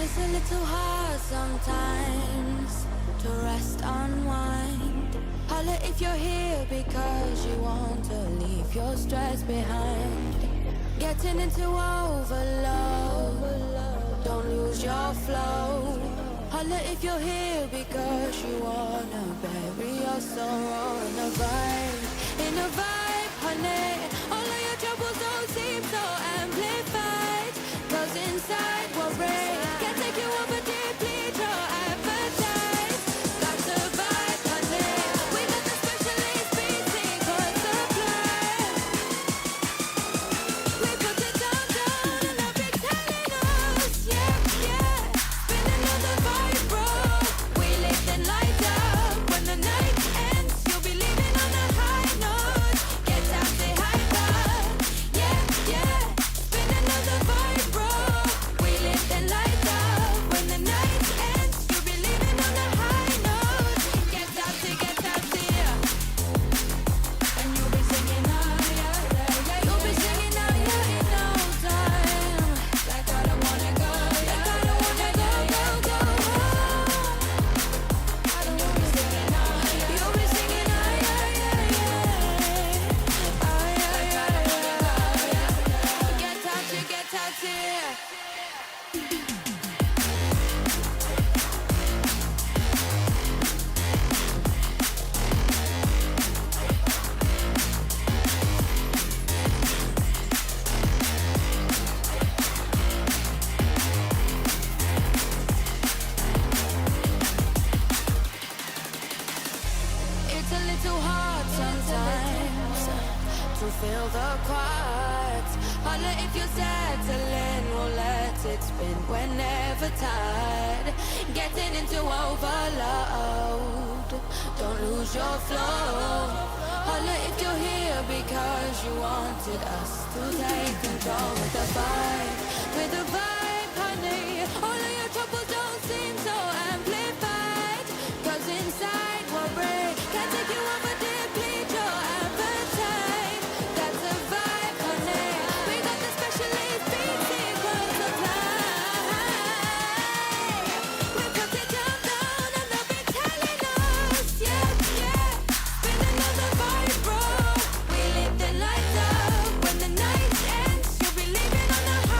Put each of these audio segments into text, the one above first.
It's a little hard sometimes to rest, unwind. Holla if you're here because you want to leave your stress behind. Getting into overload, don't lose your flow. Holla if you're here because you wanna bury your sorrow in a vibe, honey. All of your troubles don't seem so amplified, 'cause inside we're brave. Can't take you over deeply, your appetite. Got to vibe, honey. We got the specialist beating for supply. We put it down, down, and I'll be telling us, yeah, yeah. Spinning on the vibe, bro. We lift and light up. When the night ends, you'll be leaving on a high note. Get out, say hi, bud. Yeah, yeah. Spinning on the vibe, bro. We lift and light up. When the night ends, you'll be leaving on a high note. Get out, yeah. And you'll be singing, oh, yeah, yeah, yeah. You'll be singing, oh, yeah, in no time. Like I don't wanna go, like I don't wanna go, go, go home. I don't wanna sing, oh, yeah. You'll be singing, oh, yeah, yeah, yeah. Oh, yeah, yeah, yeah. Get out, yeah. It's a little hard sometimes to feel the quiet. Holla if you're settling, we'll let it spin whenever tired. Getting into overload, don't lose your flow. Holla if you're here because you wanted us to take control with the vibe, honey. All of your troubles don't seem so amplified, 'cause inside we're brave. Can't take you over deeply, your appetite. That's a vibe, honey. We got the specialist beating for supply. We put it down, down, and they'll be telling us, yeah, yeah. Spinning on the vibe, bro. We live the lights up. When the night ends, you'll be leaving on a high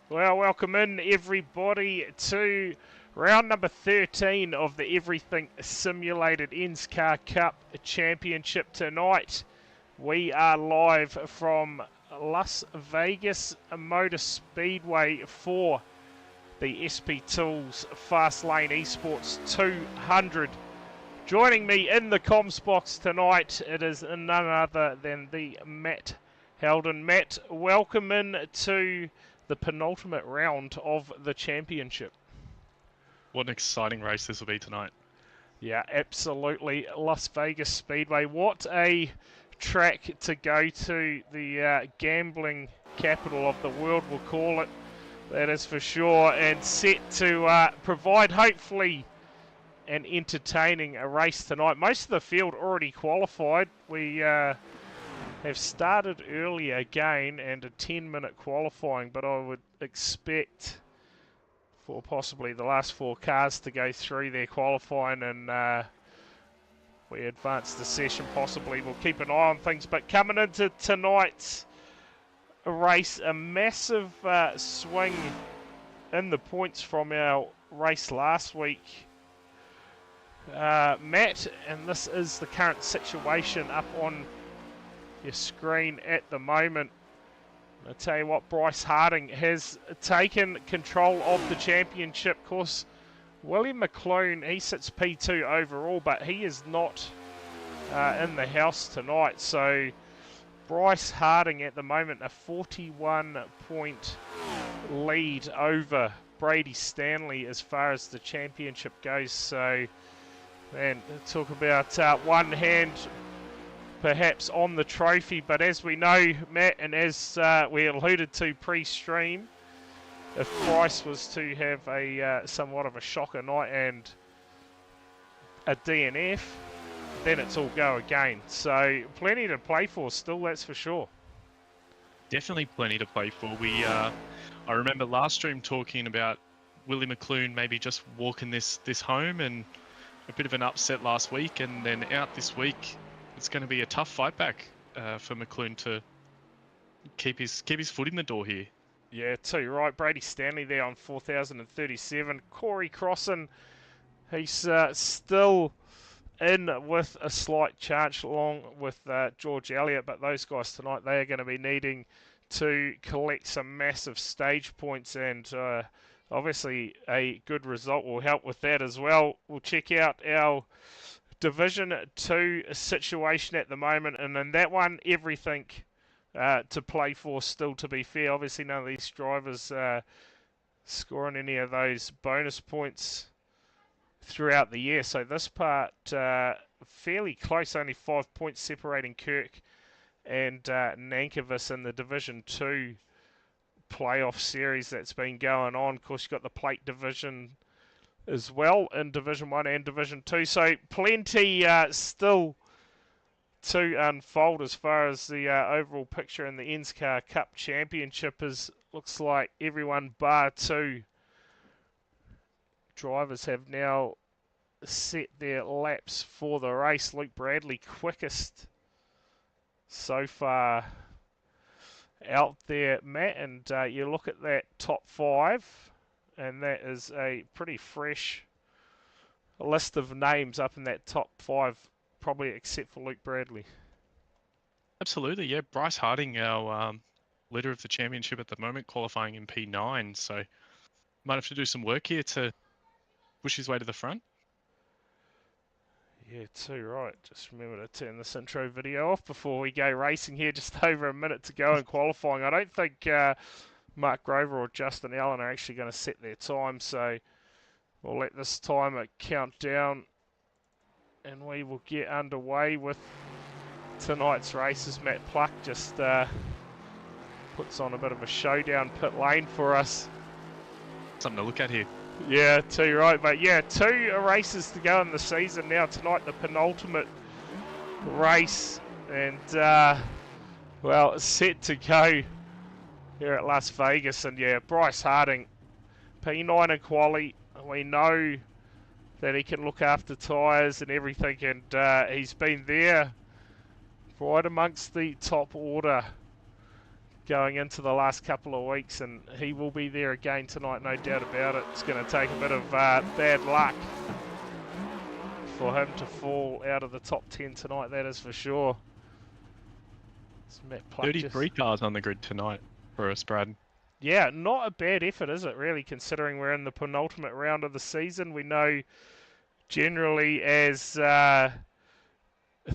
Well, welcome in everybody to round number 13 of the Everything Simulated ENSCAR Cup Championship tonight. We are live from Las Vegas Motor Speedway for the SP Tools Fastlane eSports 200. Joining me in the comms box tonight, it is none other than the Matt Helden. Matt, welcome in to the penultimate round of the championship. What an exciting race this will be tonight. Yeah, absolutely. Las Vegas Speedway. What a track to go to. The gambling capital of the world, we'll call it. That is for sure. And set to provide, hopefully, an entertaining race tonight. Most of the field already qualified. We have started early again and a 10-minute qualifying, but I would expect for possibly the last 4 cars to go through their qualifying and we advance the session possibly. We'll keep an eye on things, but coming into tonight's race, a massive swing in the points from our race last week. Matt, and this is the current situation up on your screen at the moment. I tell you what, Bryce Harding has taken control of the championship. Of course, William McClune, he sits P2 overall, but he is not in the house tonight. So Bryce Harding at the moment, a 41-point lead over Brady Stanley as far as the championship goes. So, man, talk about one hand perhaps on the trophy, but as we know, Matt, and as we alluded to pre-stream, if Bryce was to have a somewhat of a shocker night and a DNF, then it's all go again. So plenty to play for still, that's for sure. Definitely plenty to play for. I remember last stream talking about Willie McClune maybe just walking this home, and a bit of an upset last week, and then out this week. It's going to be a tough fight back for McClune to keep his foot in the door here. Yeah, too right. Brady Stanley there on 4,037. Corey Crossan, he's still in with a slight chance along with George Elliott, but those guys tonight, they are going to be needing to collect some massive stage points, and obviously a good result will help with that as well. We'll check out our Division 2 situation at the moment, and in that one, everything to play for still, to be fair. Obviously, none of these drivers scoring any of those bonus points throughout the year. So this part, fairly close, only 5 points separating Kirk and Nankervis in the Division 2 playoff series that's been going on. Of course, you've got the plate division as well in Division 1 and Division 2. So plenty still to unfold as far as the overall picture in the ENSCAR Cup Championship is. Looks like everyone bar 2 drivers have now set their laps for the race. Luke Bradley quickest so far out there, Matt, and you look at that top 5, and that is a pretty fresh list of names up in that top 5, probably except for Luke Bradley. Absolutely, yeah. Bryce Harding, our leader of the championship at the moment, qualifying in P9, so might have to do some work here to push his way to the front. Yeah, too right. Just remember to turn this intro video off before we go racing here. Just over a minute to go in qualifying. I don't think Mark Grover or Justin Allen are actually going to set their time, so we'll let this timer count down and we will get underway with tonight's races. Matt Pluck just puts on a bit of a showdown pit lane for us. Something to look at here. Yeah, too right. But yeah, 2 races to go in the season now. Tonight, the penultimate race. And, well, set to go here at Las Vegas. And yeah, Bryce Harding, P9 in quali. We know that he can look after tyres and everything. And he's been there right amongst the top order going into the last couple of weeks, and he will be there again tonight, no doubt about it. It's going to take a bit of bad luck for him to fall out of the top 10 tonight, that is for sure. It's Matt Pluck 33 cars on the grid tonight for us, Brad. Yeah, not a bad effort, is it, really, considering we're in the penultimate round of the season. We know generally as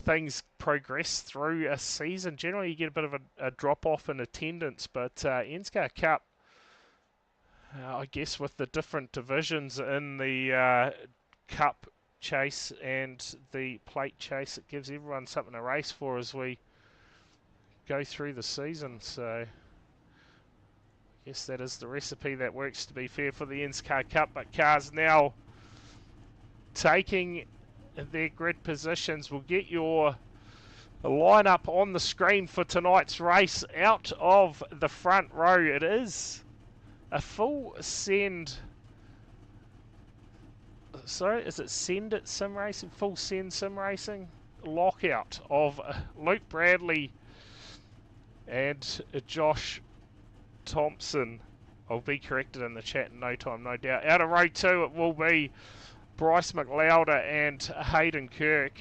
things progress through a season, generally you get a bit of a drop-off in attendance, but ENSCAR Cup, I guess with the different divisions in the Cup chase and the plate chase, it gives everyone something to race for as we go through the season. So I guess that is the recipe that works, to be fair, for the ENSCAR Cup. But cars now taking their grid positions. We'll get your lineup on the screen for tonight's race. Out of the front row, it is a full send. Sorry, is it Send It Sim Racing? Full Send Sim Racing lockout of Luke Bradley and Josh Thompson. I'll be corrected in the chat in no time, no doubt. Out of row 2, it will be Bryce McLeoder and Hayden Kirk.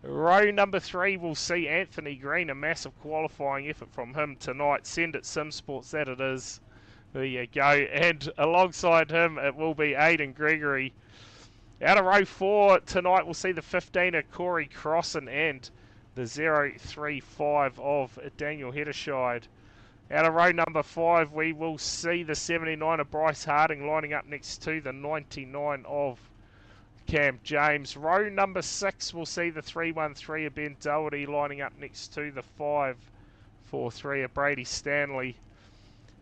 Row number 3 will see Anthony Green, a massive qualifying effort from him tonight. Send It Sim Sports, that it is. There you go. And alongside him, it will be Aidan Gregory. Out of row 4 tonight, we'll see the 15er Corey Crossan and the 035 of Daniel Hedderscheid. Out of row number 5, we will see the 79 of Bryce Harding lining up next to the 99 of Cam James. Row number 6, we'll see the 313 of Ben Doherty lining up next to the 543 of Brady Stanley.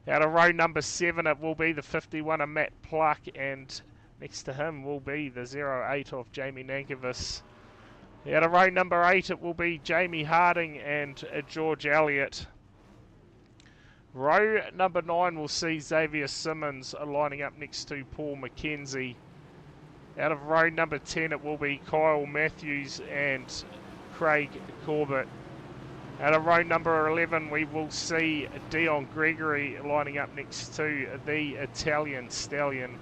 Out of row number 7, it will be the 51 of Matt Pluck, and next to him will be the 08 of Jamie Nankervis. Out of row number 8, it will be Jamie Harding and George Elliott. Row number 9 will see Xavier Simmons lining up next to Paul McKenzie. Out of row number 10, it will be Kyle Matthews and Craig Corbett. Out of row number 11, we will see Dion Gregory lining up next to the Italian Stallion.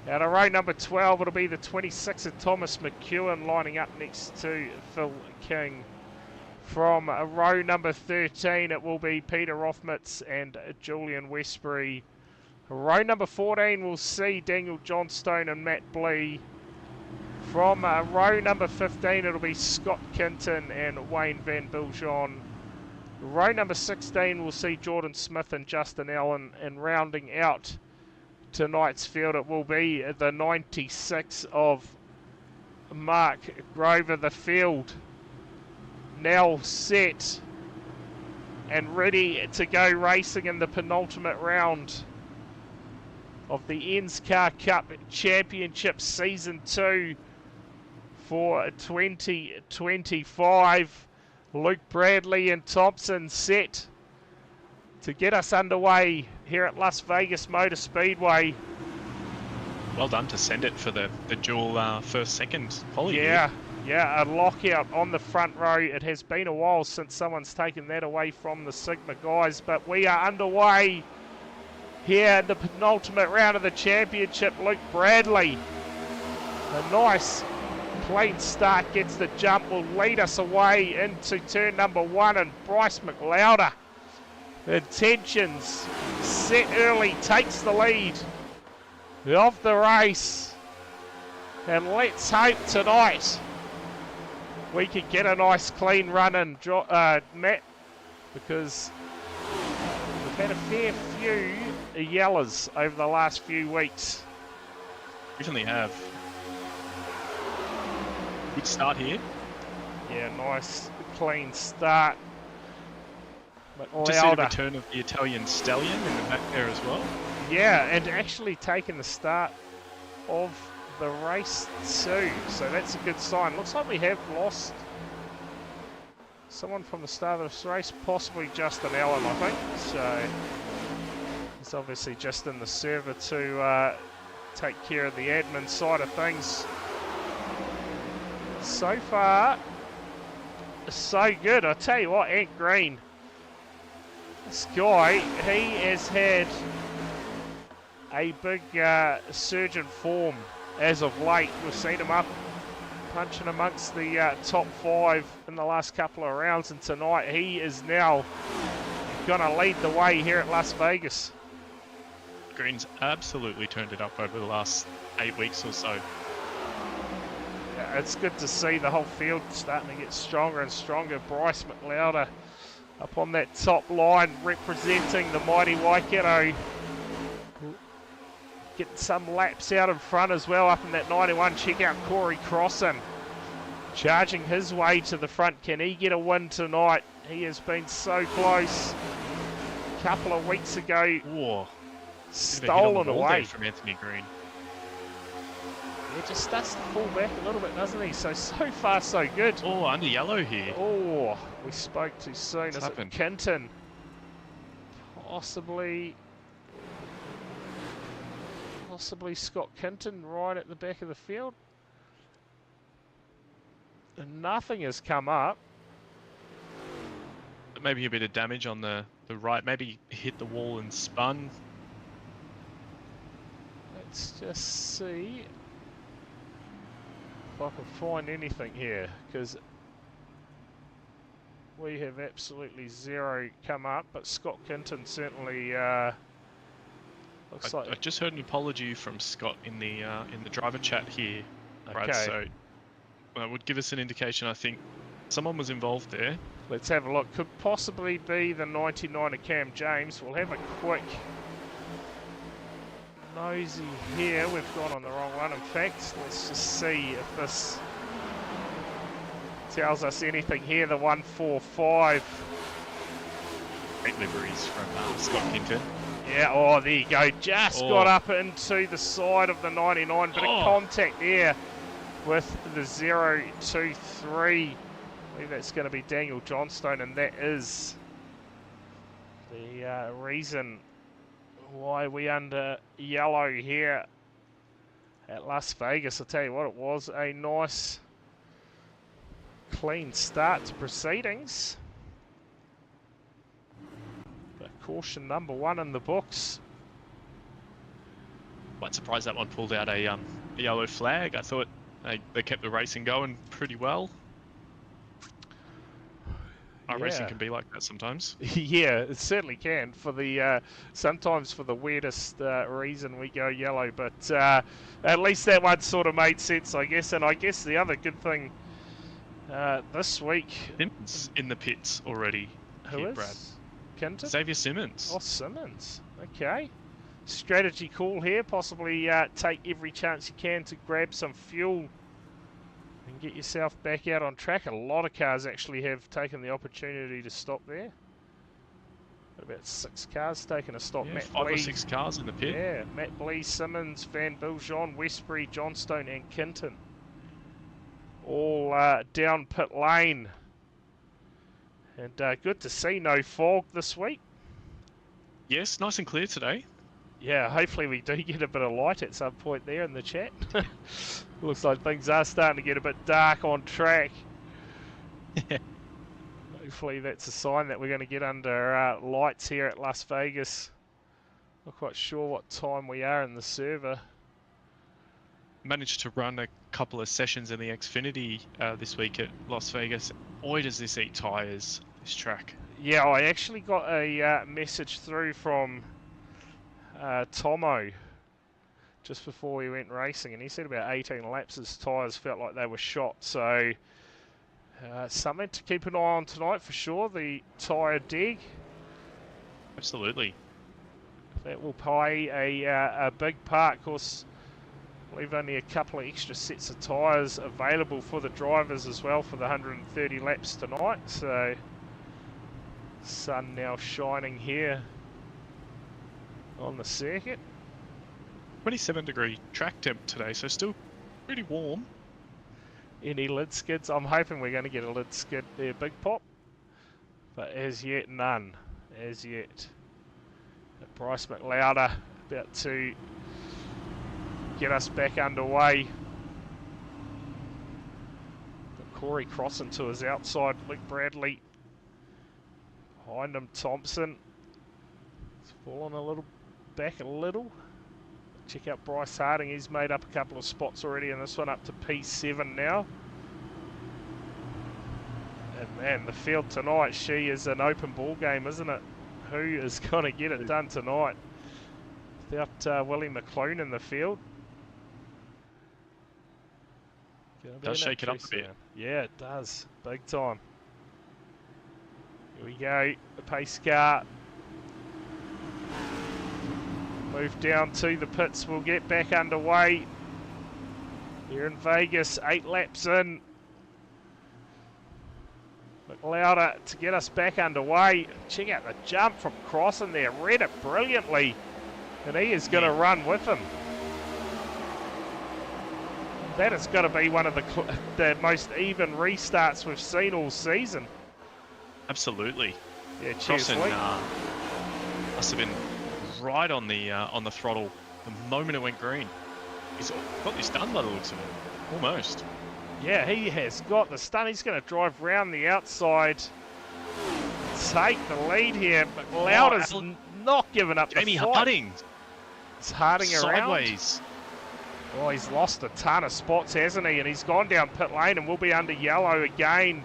Out of row number 12, it'll be the 26 of Thomas McEwen lining up next to Phil King. From row number 13, it will be Peter Rothmitz and Julian Westbury. Row number 14, we'll see Daniel Johnstone and Matt Blee. From row number 15, it'll be Scott Kinton and Wayne Van Biljon. Row number 16, we'll see Jordan Smith and Justin Allen. And rounding out tonight's field, it will be the 96 of Mark Grover. The field now set and ready to go racing in the penultimate round of the ENSCAR Cup Championship Season 2 for 2025. Luke Bradley and Thompson set to get us underway here at Las Vegas Motor Speedway. Well done to Send It for the dual first-second quality. Yeah, a lockout on the front row. It has been a while since someone's taken that away from the Sigma guys, but we are underway here in the penultimate round of the championship. Luke Bradley, a nice clean start, gets the jump, will lead us away into turn number 1, and Bryce McLeoder, intentions set early, takes the lead of the race. And let's hope tonight we can get a nice clean run in, Matt, because we've had a fair few yellers over the last few weeks. Definitely have. Good start here. Yeah, nice clean start. Just see the return of the Italian Stallion in the back there as well. Yeah, and actually taking the start of the race too, so that's a good sign. Looks like we have lost someone from the start of this race, possibly Justin Allen, I think. So he's obviously just in the server to take care of the admin side of things. So far, so good. I tell you what, Ant Green This guy, he has had a big surge in form as of late. We've seen him up punching amongst the top 5 in the last couple of rounds, and tonight he is now going to lead the way here at Las Vegas. Green's absolutely turned it up over the last 8 weeks or so. Yeah, it's good to see the whole field starting to get stronger and stronger. Bryce McLeod up on that top line representing the mighty Waikato. Getting some laps out in front as well up in that 91. Check out Corey Crossan charging his way to the front. Can he get a win tonight? He has been so close. A couple of weeks ago, Whoa. stolen away from Anthony Green. Yeah, just starts to fall back a little bit, doesn't he? So far so good. Oh, under yellow here. Oh, we spoke too soon. What's Is happened? it Kinton? Possibly Scott Kinton right at the back of the field. And nothing has come up. Maybe a bit of damage on the right. Maybe hit the wall and spun. Let's just see if I can find anything here, because we have absolutely zero come up, but Scott Kinton certainly looks like... I just heard an apology from Scott in the driver chat here, Brad. Okay. So that would give us an indication. I think someone was involved there. Let's have a look. Could possibly be the 99 of Cam James. We'll have a quick nosy here. We've gone on the wrong one. In fact, let's just see if this tells us anything here. The 145. Great liveries from Scott Kinton. Yeah, oh, there you go. Just Oh. got up into the side of the 99. Bit of contact there with the 023. I believe that's going to be Daniel Johnstone, and that is the reason why we under yellow here at Las Vegas. I'll tell you what, it was a nice clean start to proceedings. But caution number 1 in the books. Quite surprised that one pulled out a yellow flag. I thought they kept the racing going pretty well. Racing can be like that sometimes. Yeah, it certainly can. For the sometimes for the weirdest reason we go yellow, but at least that one sort of made sense, I guess. And I guess the other good thing this week, Simmons in the pits already. who here, is Brad? Kinton? Xavier Simmons. Oh, Simmons. Okay. Strategy call here. Possibly take every chance you can to grab some fuel and get yourself back out on track. A lot of cars actually have taken the opportunity to stop there. About 6 cars taking a stop. Yeah, Matt 5 or Lee. 6 cars in the pit. Yeah, Matt Lee, Simmons, Van Biljon, Westbury, Johnstone and Kinton. All down pit lane. And good to see no fog this week. Yes, nice and clear today. Yeah, hopefully we do get a bit of light at some point there in the chat. Looks like things are starting to get a bit dark on track. Hopefully that's a sign that we're going to get under lights here at Las Vegas. Not quite sure what time we are in the server. Managed to run a couple of sessions in the Xfinity this week at Las Vegas. Boy, does this eat tyres, this track. Yeah, I actually got a message through from Tomo just before we went racing, and he said about 18 laps his tyres felt like they were shot. So something to keep an eye on tonight for sure, the tyre dig. Absolutely. That will play a big part. Of course, I believe only a couple of extra sets of tyres available for the drivers as well for the 130 laps tonight. So sun now shining here on the circuit. 27-degree track temp today, so still pretty warm. Any lid skids? I'm hoping we're going to get a lid skid there, Big Pop. But as yet, none. As yet. Bryce McLeod about to get us back underway. Corey Crossan to his outside. Luke Bradley behind him. Thompson It's fallen a little back a little. Check out Bryce Harding. He's made up a couple of spots already in this one, up to P7 now. And man, the field tonight, she is an open ball game, isn't it? Who is going to get it done tonight? Without Willie McClune in the field. Does shake it up a bit. Yeah, it does. Big time. Here we go. The pace car. Move down to the pits. We'll get back underway. Here in Vegas, 8 laps in. Louder to get us back underway. Check out the jump from Crossan there. Read it brilliantly. And he is going to run with him. That has got to be one of the most even restarts we've seen all season. Absolutely. Yeah, cheers, Crossan Lee. must have been right on the throttle the moment it went green. He's got this done by the looks of it. Almost. Yeah, he has got the stun. He's going to drive round the outside, take the lead here. But Lauder's not giving up Jamie the fight. Harding. It's Harding Sideways. around. Oh, he's lost a ton of spots, hasn't he? And he's gone down pit lane and will be under yellow again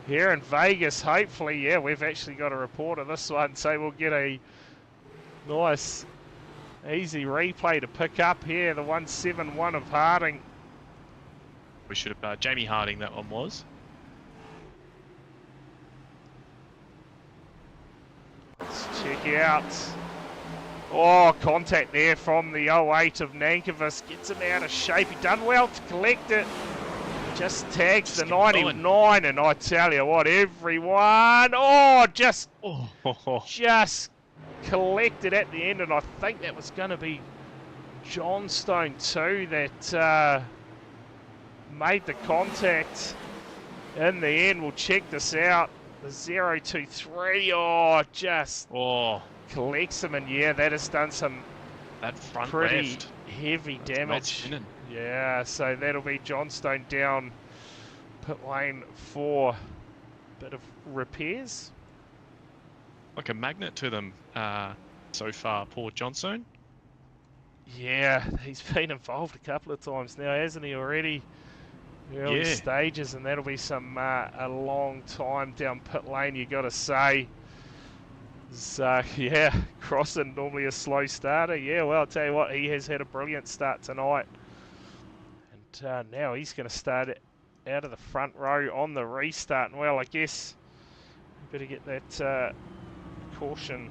here in Vegas. Hopefully, yeah, we've actually got a report of this one, so we'll get a nice, easy replay to pick up here. The 171 of Harding. We should have Jamie Harding, that one was. Let's check out. Oh, contact there from the 08 of Nankervis. Gets him out of shape. He done well to collect it. Just tags the 99, and I tell you what, everyone, just collected at the end, and I think that was going to be Johnstone too that made the contact in the end. We'll check this out. The 023, just collects him, and yeah, that has done some pretty left. heavy damage. Yeah, so that'll be Johnstone down pit lane for a bit of repairs. Like a magnet to them so far, poor Johnstone. Yeah, he's been involved a couple of times now, hasn't he, already? Early stages, and that'll be some a long time down pit lane, you got to say. So, yeah, Crossan, normally a slow starter. Yeah, well, I'll tell you what, he has had a brilliant start tonight. And now he's going to start it out of the front row on the restart. And, well, I guess we better get that caution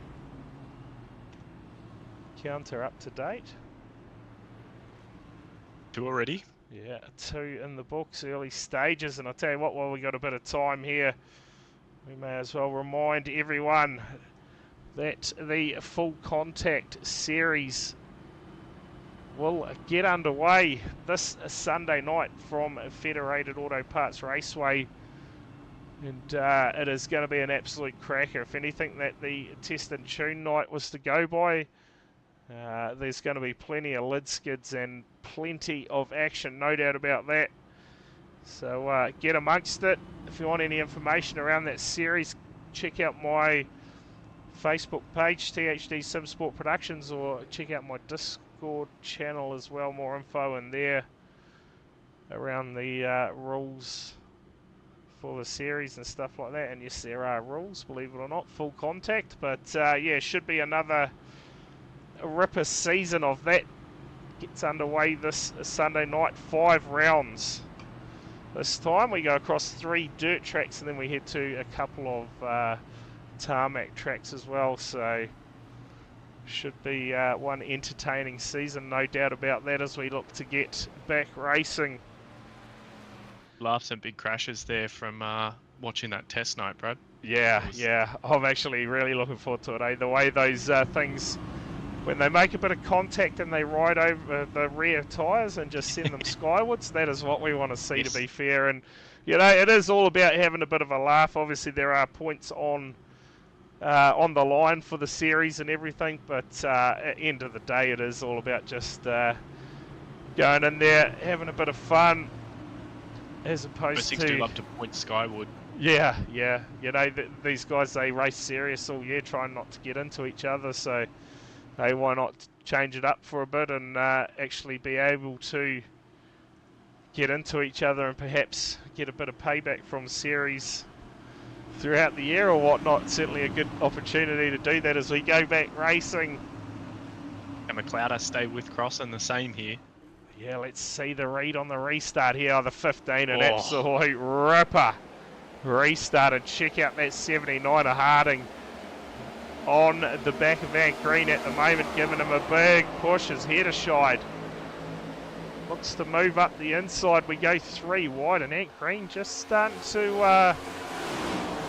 counter up to date. 2 already. Yeah, 2 in the books, early stages. And I'll tell you what, while we got a bit of time here, we may as well remind everyone that the Full Contact Series will get underway this Sunday night from Federated Auto Parts Raceway. And it is going to be an absolute cracker. If anything that the Test and Tune night was to go by, there's going to be plenty of lid skids and plenty of action, no doubt about that. So get amongst it. If you want any information around that series, check out my Facebook page, THD Simsport Productions, or check out my Discord channel as well. More info in there around the rules for the series and stuff like that. And yes, there are rules, believe it or not, full contact. But yeah, should be another ripper season of that. Gets underway this Sunday night, 5 rounds. This time we go across 3 dirt tracks, and then we head to a couple of tarmac tracks as well. So should be one entertaining season, no doubt about that, as we look to get back racing. Laughs and big crashes there from watching that test night, Brad. Yeah, yeah. I'm actually really looking forward to it, eh? The way those things, when they make a bit of contact and they ride over the rear tyres and just send them skywards, that is what we want to see, to be fair. And, you know, it is all about having a bit of a laugh. Obviously, there are points on the line for the series and everything, but at the end of the day, it is all about just going in there, having a bit of fun, as opposed to... do love to point skyward. Yeah, yeah. You know, these guys, they race serious all year, trying not to get into each other. So, hey, why not change it up for a bit and actually be able to get into each other and perhaps get a bit of payback from series throughout the year or whatnot. Certainly a good opportunity to do that as we go back racing. And McLeod stay with Crossan the same here. Yeah, let's see the read on the restart here. Oh, the 15, an Oh. absolute ripper restart, and check out that 79er Harding on the back of Ant Green at the moment, giving him a big push. His header shied. Looks to move up the inside. We go 3 wide, and Ant Green just starting to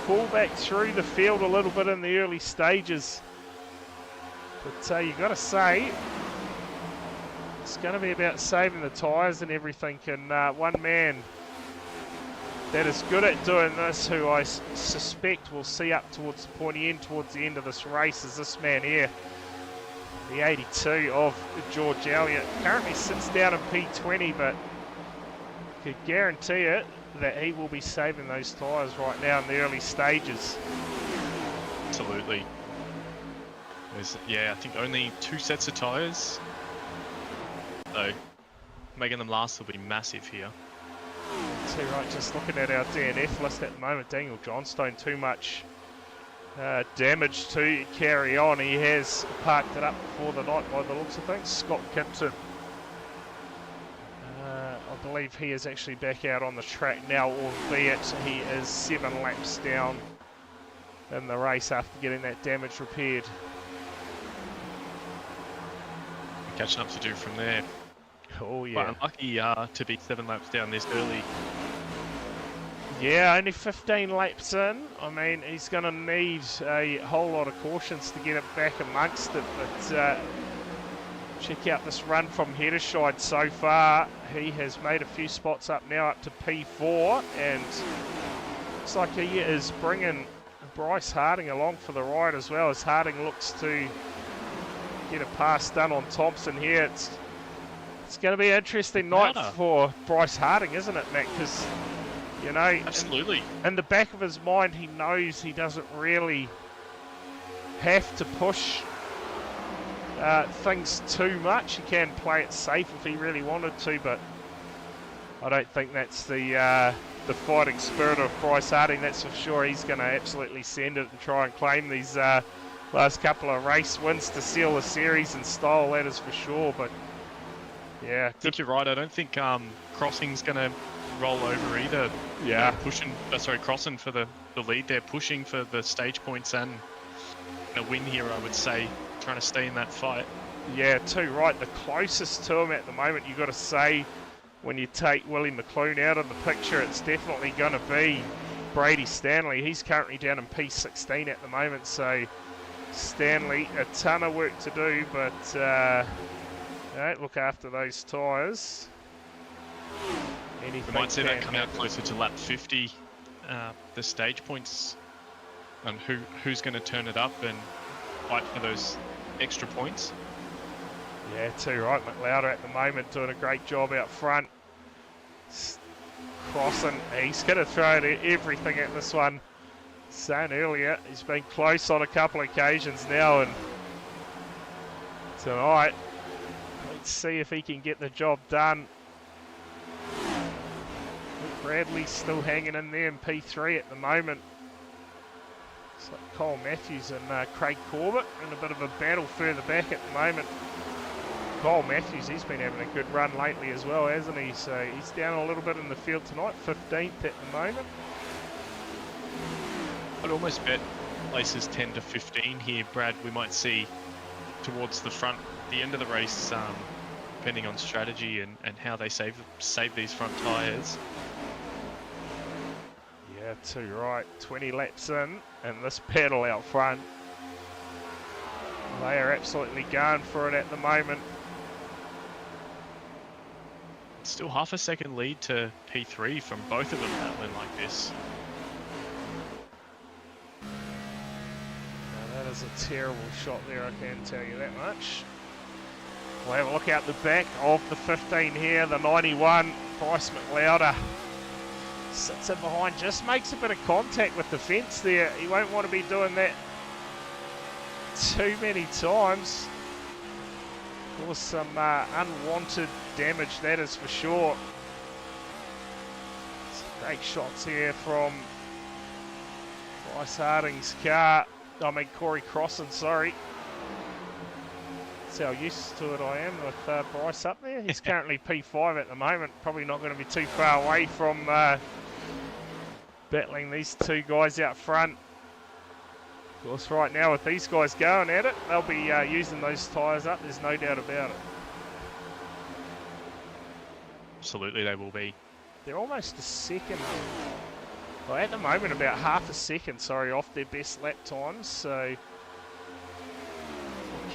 pull back through the field a little bit in the early stages. But you got to say, it's going to be about saving the tyres and everything. And one man that is good at doing this, who I suspect we'll see up towards the pointy end, towards the end of this race, is this man here. The 82 of George Elliott. Currently sits down in P20, but could guarantee it that he will be saving those tyres right now in the early stages. Absolutely. There's, yeah, I think only 2 sets of tyres. So making them last will be massive here. So right, just looking at our DNF list at the moment, Daniel Johnstone, too much damage to carry on. He has parked it up for the night by the looks of things. Scott Kimpton, I believe he is actually back out on the track now, albeit he is 7 laps down in the race after getting that damage repaired. Catching up to do from there. Oh yeah. But unlucky to be 7 laps down this early. Yeah, only 15 laps in. I mean, he's going to need a whole lot of cautions to get it back amongst it. But check out this run from Hedderscheid so far. He has made a few spots up now, up to P4. And looks like he is bringing Bryce Harding along for the ride as well, as Harding looks to get a pass done on Thompson here. It's going to be an interesting night for Bryce Harding, isn't it, Matt? Because, you know, absolutely. In the back of his mind, he knows he doesn't really have to push things too much. He can play it safe if he really wanted to, but I don't think that's the fighting spirit of Bryce Harding. That's for sure. He's going to absolutely send it and try and claim these last couple of race wins to seal the series in style. That is for sure. But yeah, I think you're right. I don't think Crossing's going to roll over either. Yeah, pushing. Crossing for the lead there, pushing for the stage points and a win here. I would say, trying to stay in that fight. Yeah, too right. The closest to him at the moment, you got to say, when you take Willie McClune out of the picture, it's definitely going to be Brady Stanley. He's currently down in P16 at the moment, so Stanley, a ton of work to do, but look after those tyres. We might see that come out closer to lap 50, the stage points, and who's going to turn it up and fight for those extra points. Yeah, too right. McLeod at the moment doing a great job out front. Crossing, he's going to throw everything at this one. Saying earlier, he's been close on a couple of occasions now, and tonight, let's see if he can get the job done. Bradley's still hanging in there in P3 at the moment. It's like Cole Matthews and Craig Corbett in a bit of a battle further back at the moment. Cole Matthews, he's been having a good run lately as well, hasn't he? So he's down a little bit in the field tonight, 15th at the moment. I'd almost bet places 10 to 15 here, Brad. We might see towards the front, the end of the race, depending on strategy and how they save these front tyres. Yeah, too right. 20 laps in, and this battle out front, they are absolutely going for it at the moment. Still half a second lead to P3 from both of them battling like this. Now that is a terrible shot there, I can tell you that much. We'll have a look out the back of the 15 here, the 91, Bryce McLeod. Sits in behind, just makes a bit of contact with the fence there. He won't want to be doing that too many times. Cause some unwanted damage, that is for sure. Some great shots here from Bryce Harding's car. Corey Crossan, sorry. That's how used to it I am with Bryce up there. He's currently P5 at the moment. Probably not going to be too far away from battling these two guys out front. Of course, right now with these guys going at it, they'll be using those tyres up. There's no doubt about it. Absolutely, they will be. They're almost a second. Well, at the moment, about half a second, sorry, off their best lap times. So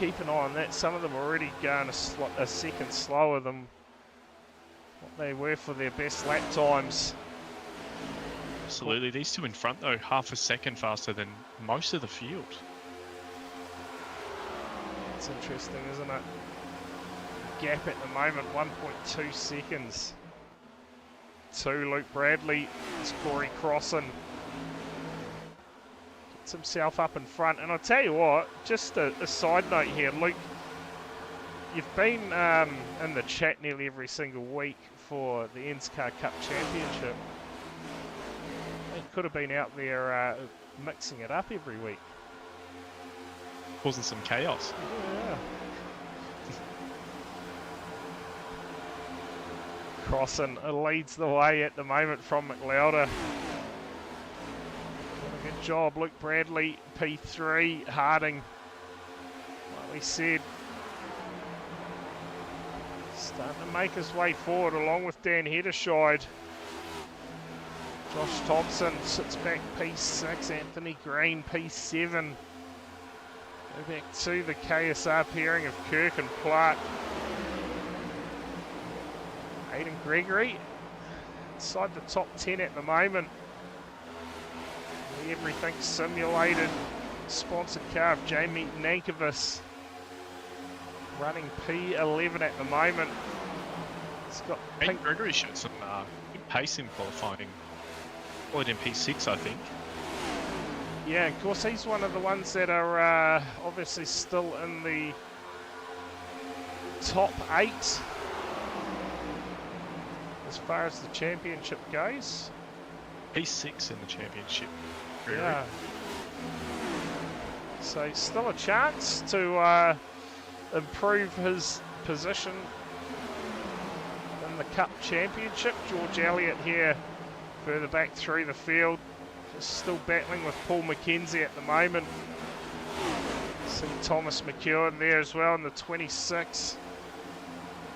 keep an eye on that. Some of them are already going a second slower than what they were for their best lap times. Absolutely. These two in front, though, half a second faster than most of the field. It's interesting, isn't it? Gap at the moment, 1.2 seconds. To Luke Bradley. It's Corey Crossan. Gets himself up in front. And I'll tell you what, just a side note here, Luke, you've been in the chat nearly every single week for the ENSCAR Cup Championship. Could have been out there mixing it up every week. Causing some chaos. Yeah. Crossan leads the way at the moment from McLeod. Good job, Luke Bradley, P3, Harding, like we said, starting to make his way forward along with Dan Hedderscheid. Josh Thompson sits back P6, Anthony Green P7. Go back to the KSR pairing of Kirk and Clark. Aiden Gregory inside the top 10 at the moment. Everything simulated. Sponsored car of Jamie Nankovas. Running P11 at the moment. It's got Aiden Gregory showed some good pace in qualifying. Qualified in P6, I think. Yeah, of course, he's one of the ones that are obviously still in the top 8 as far as the championship goes. P6 in the championship. Yeah. So still a chance to improve his position in the Cup Championship. George Elliott here further back through the field. Just still battling with Paul McKenzie at the moment. See Thomas McEwen there as well in the 26.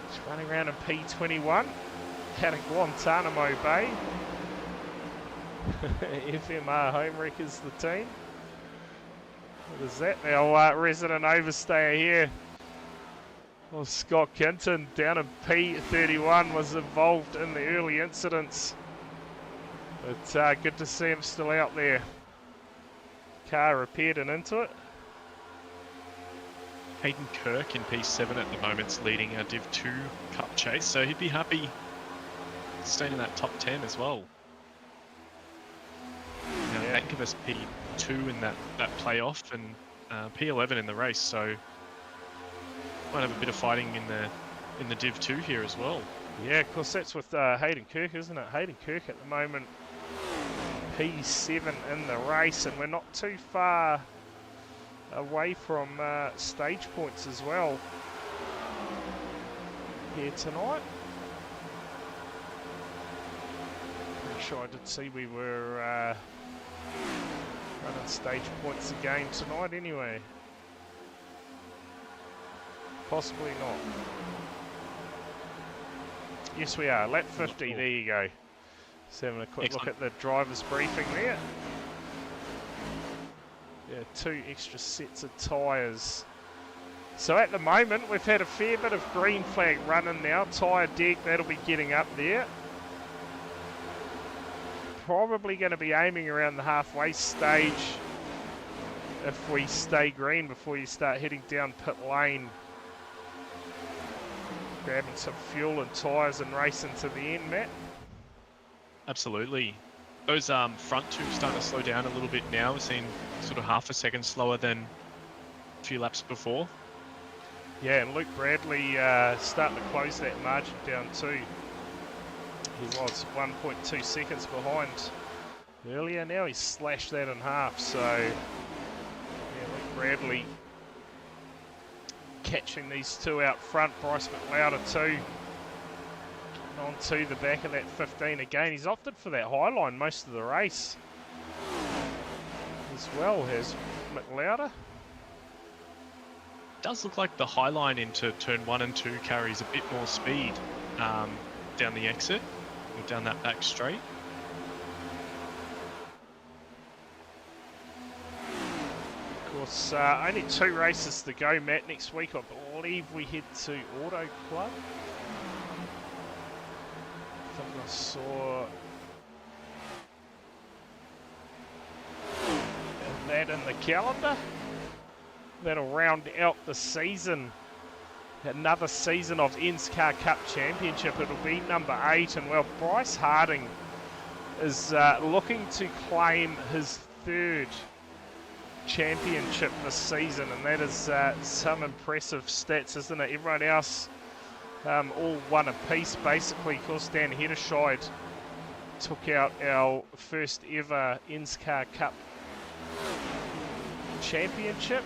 He's running around in P21 out of Guantanamo Bay. FMR Homewreckers the team. What is that now? Resident overstayer here. Well, Scott Kinton down in P31 was involved in the early incidents. But good to see him still out there. Car repaired and into it. Hayden Kirk in P7 at the moment's leading our Div 2 Cup chase, so he'd be happy staying in that top 10 as well. Now, Nankovas P2 in that playoff and P11 in the race, so might have a bit of fighting in the Div 2 here as well. Yeah, of course, that's with Hayden Kirk, isn't it? Hayden Kirk at the moment, P7 in the race, and we're not too far away from stage points as well here tonight. Pretty sure I did see we were running stage points again tonight anyway. Possibly not. Yes, we are. Lap 50, there you go. Just having a quick look at the driver's briefing there. Yeah, 2 extra sets of tyres. So at the moment, we've had a fair bit of green flag running now. Tyre deck, that'll be getting up there. Probably going to be aiming around the halfway stage if we stay green before you start heading down pit lane. Grabbing some fuel and tyres and racing to the end, Matt. Absolutely. Those front two starting to slow down a little bit now. We're seeing sort of half a second slower than a few laps before. Yeah, and Luke Bradley starting to close that margin down too. He was 1.2 seconds behind earlier. Now he's slashed that in half. So, yeah, Luke Bradley catching these two out front. Bryce McLeod too. Onto the back of that 15 again. He's opted for that high line most of the race as well, has McLeod. Does look like the high line into turn 1 and 2 carries a bit more speed down the exit or down that back straight. Of course, only 2 races to go, Matt. Next week, I believe we head to Auto Club. I think I saw that in the calendar. That'll round out the season. Another season of ENSCAR Cup Championship. It'll be number 8. And, well, Bryce Harding is looking to claim his 3rd championship this season. And that is some impressive stats, isn't it? Everyone else all one apiece, basically. Of course, Dan Hedderscheid took out our first ever ENSCAR Cup Championship.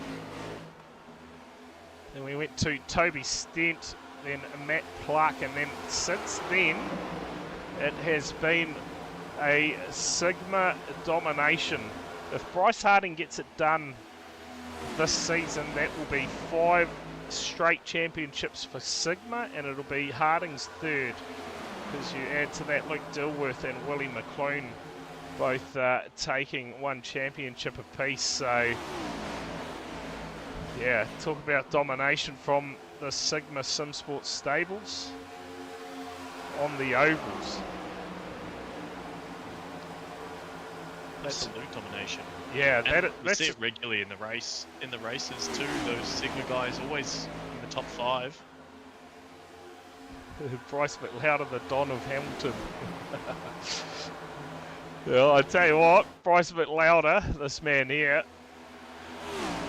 Then we went to Toby Stent, then Matt Clark, and then since then it has been a Sigma domination. If Bryce Harding gets it done this season, that will be 5 straight championships for Sigma, and it'll be Harding's 3rd, because you add to that Luke Dilworth and Willie McClune both taking 1 championship apiece. So yeah, talk about domination from the Sigma SimSports stables on the ovals. Absolute domination. Yeah, we see it regularly in the races too. Those Sigma guys always in the top 5. Bryce McLeod, the Don of Hamilton. Well, I tell you what, Bryce McLeod, this man here,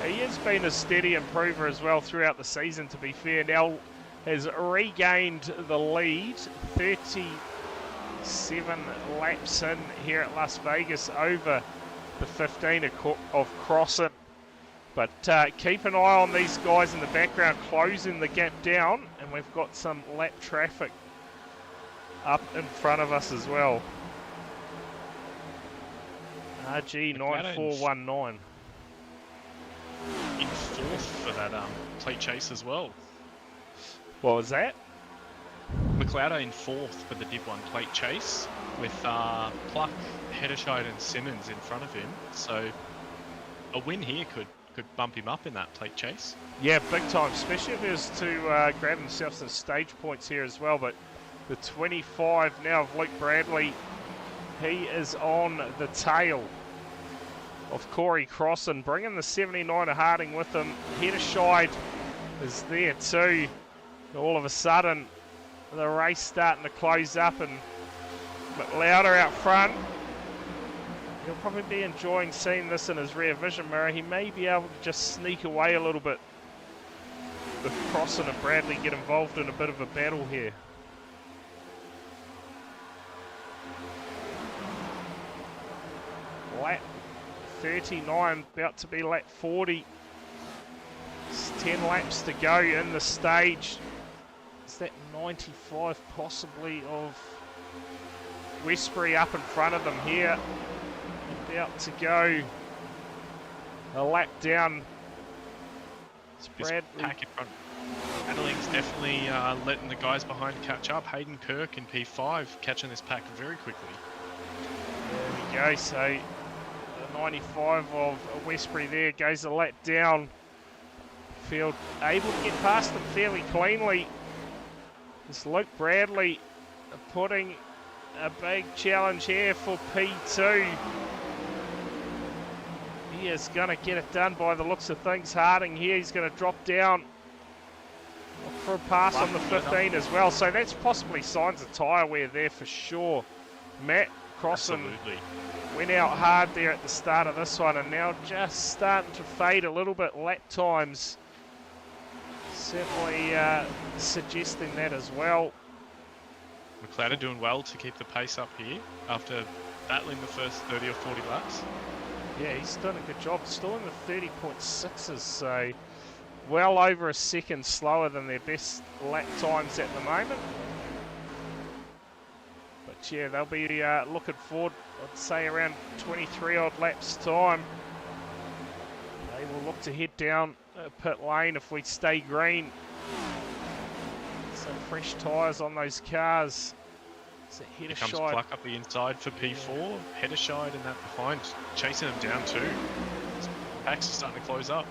he has been a steady improver as well throughout the season, to be fair. Now has regained the lead, 37 laps in here at Las Vegas over the 15 of Crossan. But keep an eye on these guys in the background closing the gap down, and we've got some lap traffic up in front of us as well. RG9419. In 4th for that plate chase as well. What was that? McLeod in 4th for the Div 1 plate chase with Pluck, Hedderscheid and Simmons in front of him. So a win here could bump him up in that plate chase. Yeah, big time, especially if he was to grab himself some stage points here as well. But the 25 now of Luke Bradley, he is on the tail of Corey Crossan, bringing the 79 of Harding with him. Hedderscheid is there too. All of a sudden, the race starting to close up, and McLeod out front. He'll probably be enjoying seeing this in his rear vision mirror. He may be able to just sneak away a little bit if Crossan and Bradley get involved in a bit of a battle here. Lap 39, about to be lap 40. It's 10 laps to go in the stage. Is that 95 possibly of Westbury up in front of them here? About to go a lap down. It's Bradley. Pack in front. Addeling's definitely letting the guys behind catch up. Hayden Kirk in P5 catching this pack very quickly. There we go. So the 95 of Westbury there goes a lap down. Field able to get past them fairly cleanly. It's Luke Bradley putting a big challenge here for P2. He is going to get it done by the looks of things. Harding here, he's going to drop down for a pass on the 15 as well. So that's possibly signs of tyre wear there for sure. Matt, Crossan Absolutely. went out hard there at the start of this one and now just starting to fade a little bit. Lap times certainly suggesting that as well. McLeod doing well to keep the pace up here after battling the first 30 or 40 laps. Yeah, he's done a good job. Still in the 30.6s, so well over a second slower than their best lap times at the moment. But yeah, they'll be looking forward, I'd say around 23 odd laps time. They will look to head down pit lane if we stay green. Some fresh tyres on those cars. Here comes Pluck up the inside for P4. Heddershide and that behind, chasing them down too. Packs are starting to close up.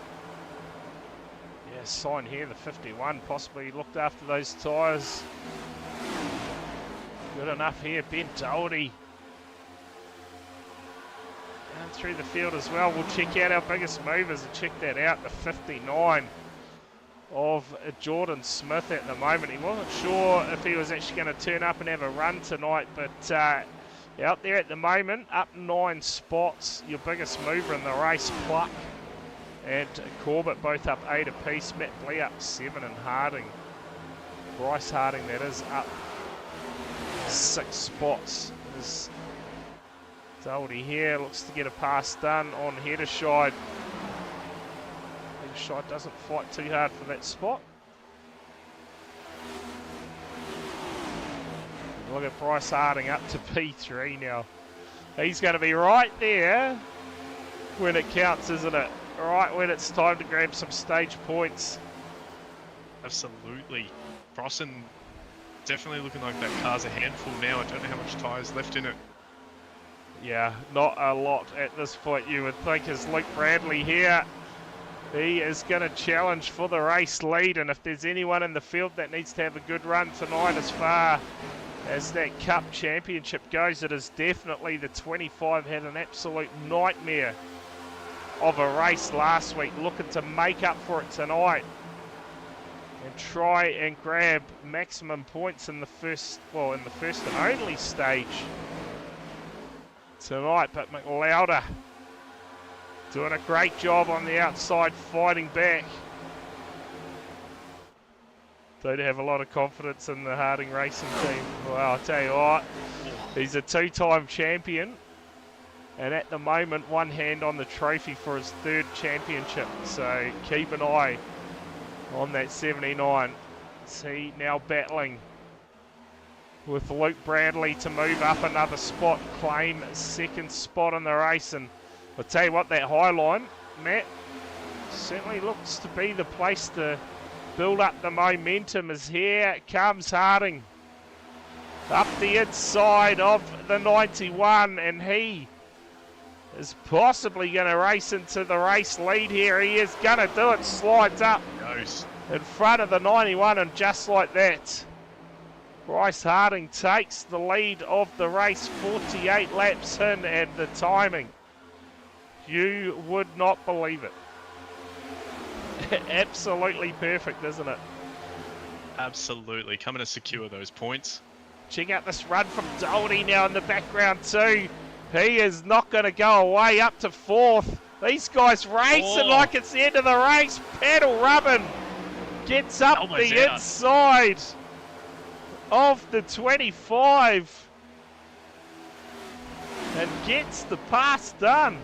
Yeah, sign here, the 51 possibly looked after those tyres. Good enough here, Ben Doherty. Down through the field as well. We'll check out our biggest movers and check that out, the 59 of Jordan Smith at the moment. He wasn't sure if he was actually going to turn up and have a run tonight, but out there at the moment, up 9 spots. Your biggest mover in the race, Pluck and Corbett, both up 8 apiece. Matt Blee up 7 and Harding. Bryce Harding, that is, up 6 spots. There's Doherty here, looks to get a pass done on Heddershide. Heddershide doesn't fight too hard for that spot. Look at Bryce Harding up to P3 now. He's going to be right there when it counts, isn't it? Right when it's time to grab some stage points. Absolutely. Crossan definitely looking like that car's a handful now. I don't know how much tyres left in it. Yeah, not a lot at this point, you would think, as Luke Bradley here. He is going to challenge for the race lead, and if there's anyone in the field that needs to have a good run tonight as far as that Cup Championship goes, it is definitely the 25. Had an absolute nightmare of a race last week, looking to make up for it tonight and try and grab maximum points in the first and only stage tonight. But McLeod doing a great job on the outside, fighting back. Don't have a lot of confidence in the Harding Racing team. Well, I'll tell you what, he's a 2-time champion, and at the moment, one hand on the trophy for his 3rd championship. So keep an eye on that 79. See, now battling with Luke Bradley to move up another spot, claim 2nd spot in the race. And I'll tell you what, that high line, Matt, certainly looks to be the place to build up the momentum. As here comes Harding up the inside of the 91, and he is possibly going to race into the race lead here. He is going to do it, slides up in front of the 91, and just like that, Bryce Harding takes the lead of the race, 48 laps in, and the timing, you would not believe it. Absolutely perfect, isn't it? Absolutely, coming to secure those points. Check out this run from Doherty now in the background too. He is not going to go away, up to 4th. These guys racing like it's the end of the race. Pedal rubbing. Gets up the inside of the 25. And gets the pass done.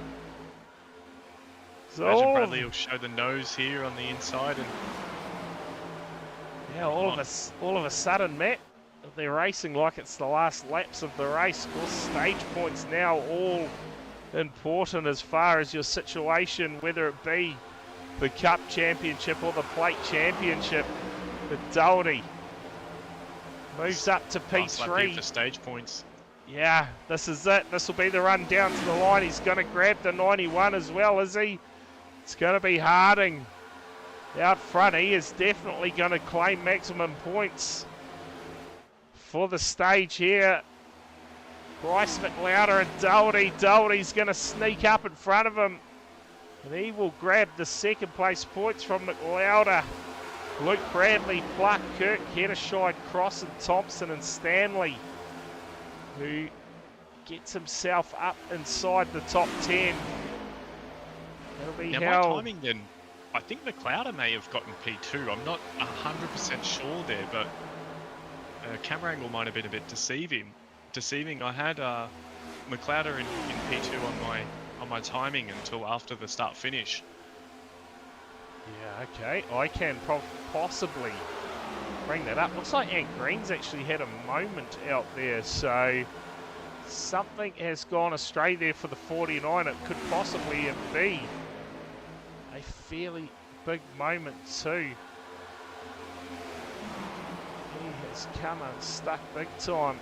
So Imagine Bradley will show the nose here on the inside. And yeah, all of a sudden, Matt, they're racing like it's the last laps of the race. Of course, stage points now all important as far as your situation, whether it be the Cup Championship or the Plate Championship. But Doherty moves up to P3 for stage points. Yeah, this is it. This will be the run down to the line. He's going to grab the 91 as well, is he? It's going to be Harding out front. He is definitely going to claim maximum points for the stage here. Bryce McLeod and Doherty. Doherty's going to sneak up in front of him, and he will grab the 2nd place points from McLeod. Luke Bradley, Pluck, Kirk, Heddershide, Cross and Thompson and Stanley, who gets himself up inside the top 10. That'll be Now, how... my timing then, I think McLeod may have gotten P2. I'm not 100% sure there, but camera angle might have been a bit deceiving. I had McLeod in P2 on my timing until after the start finish. Yeah, okay. I can possibly bring that up. Looks like Ant Green's actually had a moment out there, so something has gone astray there for the 49. It could possibly be a fairly big moment too. He has come unstuck big time.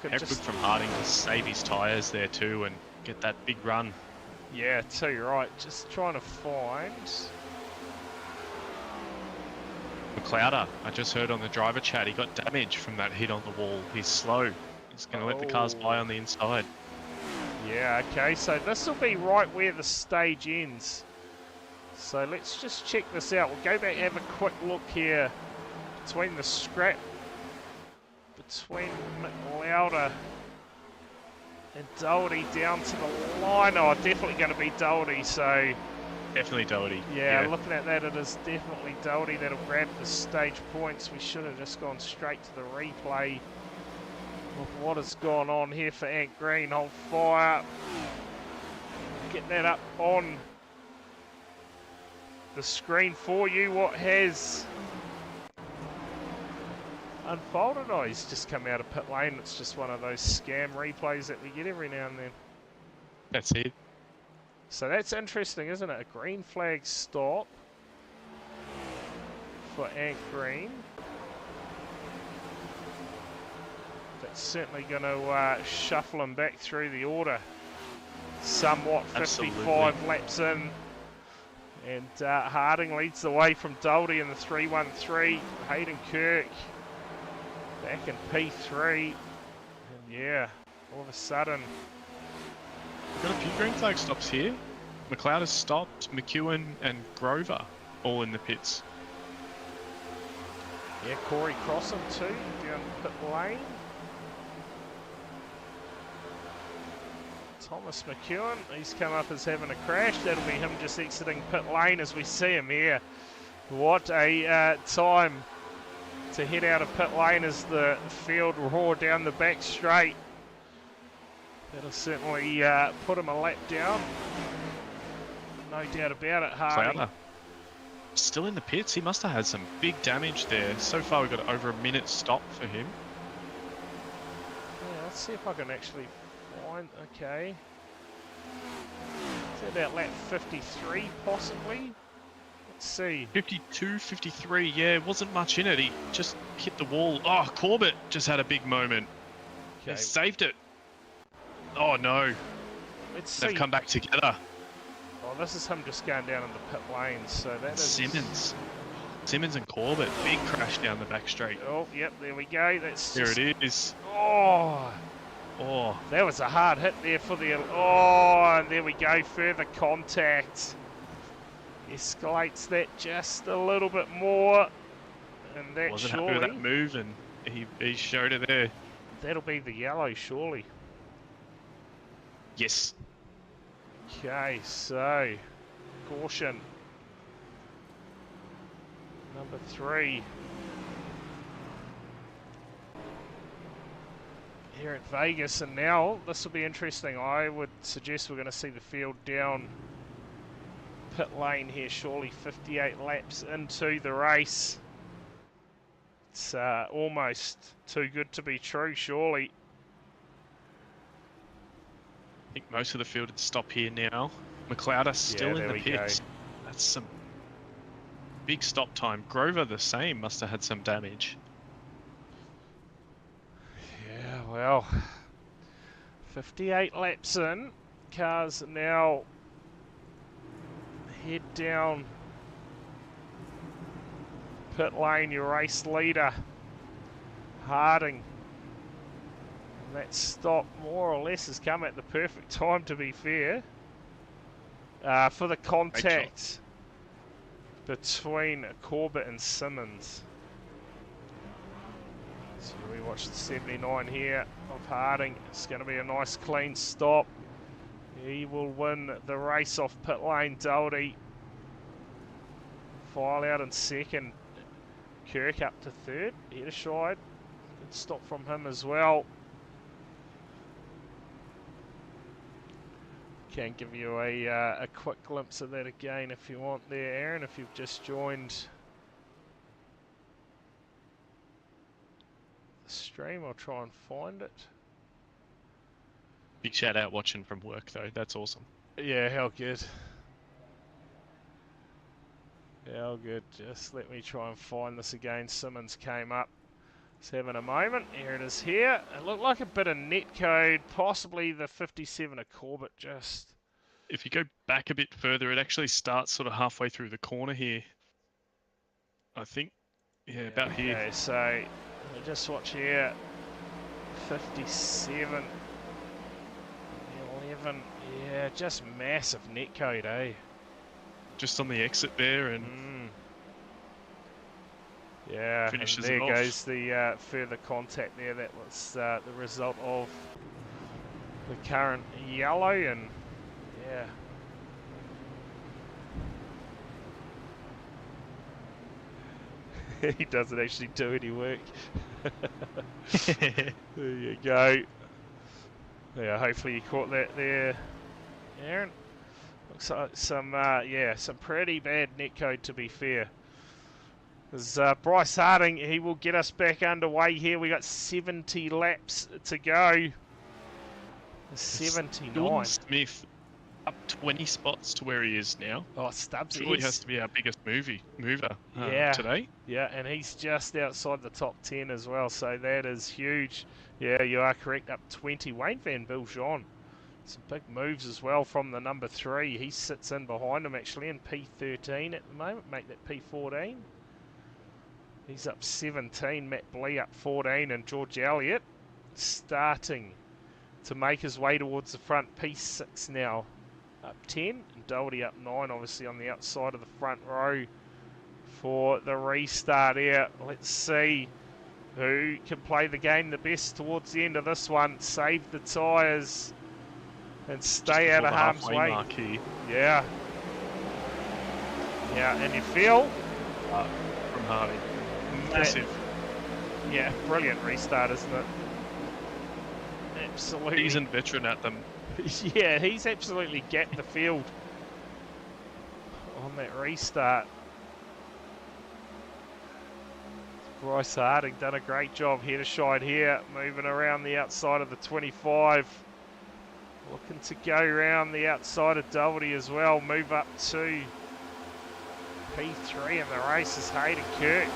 Good from Harding to save his tyres there too and get that big run. Yeah, too right. Just trying to find... McLeod, I just heard on the driver chat, he got damage from that hit on the wall. He's slow. He's going to let the cars by on the inside. Yeah, okay, so this will be right where the stage ends. So let's just check this out. We'll go back and have a quick look here between the scrap, between McLeod and Doherty down to the line. Oh, definitely going to be Doherty, so... Definitely Doherty. Yeah, looking at that, it is definitely Doherty that'll grab the stage points. We should have just gone straight to the replay of what has gone on here for Ant Green. Hold fire. Get that up on the screen for you. What has unfolded? Oh, he's just come out of pit lane. It's just one of those scam replays that we get every now and then. That's it. So that's interesting, isn't it? A green flag stop for Ant Green. That's certainly going to shuffle him back through the order somewhat. 55 laps in. And Harding leads the way from Doherty in the 313. Hayden Kirk back in P3. And yeah, all of a sudden... We've got a few green flag stops here. McLeod has stopped, McEwen and Grover all in the pits. Yeah, Corey Crossan too, down pit lane. Thomas McEwen, he's come up as having a crash. That'll be him just exiting pit lane as we see him here. What a time to head out of pit lane as the field roar down the back straight. That'll certainly put him a lap down. No doubt about it, Harding. Clouder. Still in the pits. He must have had some big damage there. So far we've got over a minute stop for him. Yeah, let's see if I can actually find... Okay. Is that about lap 53 possibly? Let's see. 52, 53. Yeah, wasn't much in it. He just hit the wall. Oh, Corbett just had a big moment. Okay. He saved it. Oh no. Let's see. They've come back together. Oh, this is him just going down in the pit lane, so that is... Simmons and Corbett, big crash down the back straight. Oh, yep, there we go. That's There just... it is. Oh, Oh, that was a hard hit there for the... Oh, and there we go, further contact. Escalates that just a little bit more. And that wasn't surely... happy with that move, and he showed it there. That'll be the yellow, surely. Yes. Okay, so caution. Number 3. Here at Vegas, and now this will be interesting. I would suggest we're going to see the field down pit lane here, surely 58 laps into the race. It's almost too good to be true, surely. I think most of the field would stop here now. McLeod are still in the pits. That's some big stop time. Grover the same, must have had some damage. Yeah, well, 58 laps in. Cars now head down pit lane. Your race leader, Harding. That stop more or less has come at the perfect time, to be fair, for the contact between Corbett and Simmons. So we watch the 79 here of Harding. It's going to be a nice clean stop. He will win the race off pit lane. Doherty file out in second. Kirk up to third. Hedderscheid. Good stop from him as well. Can give you a quick glimpse of that again if you want there, Aaron, if you've just joined the stream. I'll try and find it. Big shout out watching from work though. That's awesome. Yeah, how good. How good. Just let me try and find this again. Simmons came up. He's having a moment. Here it is here. It looked like a bit of netcode, possibly the 57 of Corbett just. If you go back a bit further, it actually starts sort of halfway through the corner here. I think. Yeah, about here. Okay, so just watch here. 57. 11. Yeah, just massive netcode, eh? Just on the exit there and yeah, finishes and there it off. goes the further contact there. That was the result of the current yellow, and yeah. He doesn't actually do any work. There you go. Yeah, hopefully you caught that there, Aaron. Looks like some pretty bad netcode, to be fair. As Bryce Harding, he will get us back underway here. We got 70 laps to go. 79. Jordan Smith up 20 spots to where he is now. Oh, Stubbs Surely has to be our biggest mover yeah, today. Yeah, and he's just outside the top 10 as well, so that is huge. Yeah, you are correct, up 20. Wayne Van Biljon, some big moves as well from the number 3. He sits in behind him actually in P13 at the moment, make that P14. He's up 17, Matt Blee up 14, and George Elliott starting to make his way towards the front. P6 now up 10, and Doherty up 9, obviously on the outside of the front row for the restart here. Let's see who can play the game the best towards the end of this one. Save the tyres and stay out of harm's way. Yeah. Yeah, and you feel from Harding. Massive. Yeah, brilliant restart, isn't it? Absolutely. Seasoned veteran at them. Yeah, he's absolutely gapped the field on that restart. Bryce Harding done a great job. Hedderscheid here, moving around the outside of the 25. Looking to go around the outside of Doherty as well. Move up to P3 in the race is Hayden Kirk.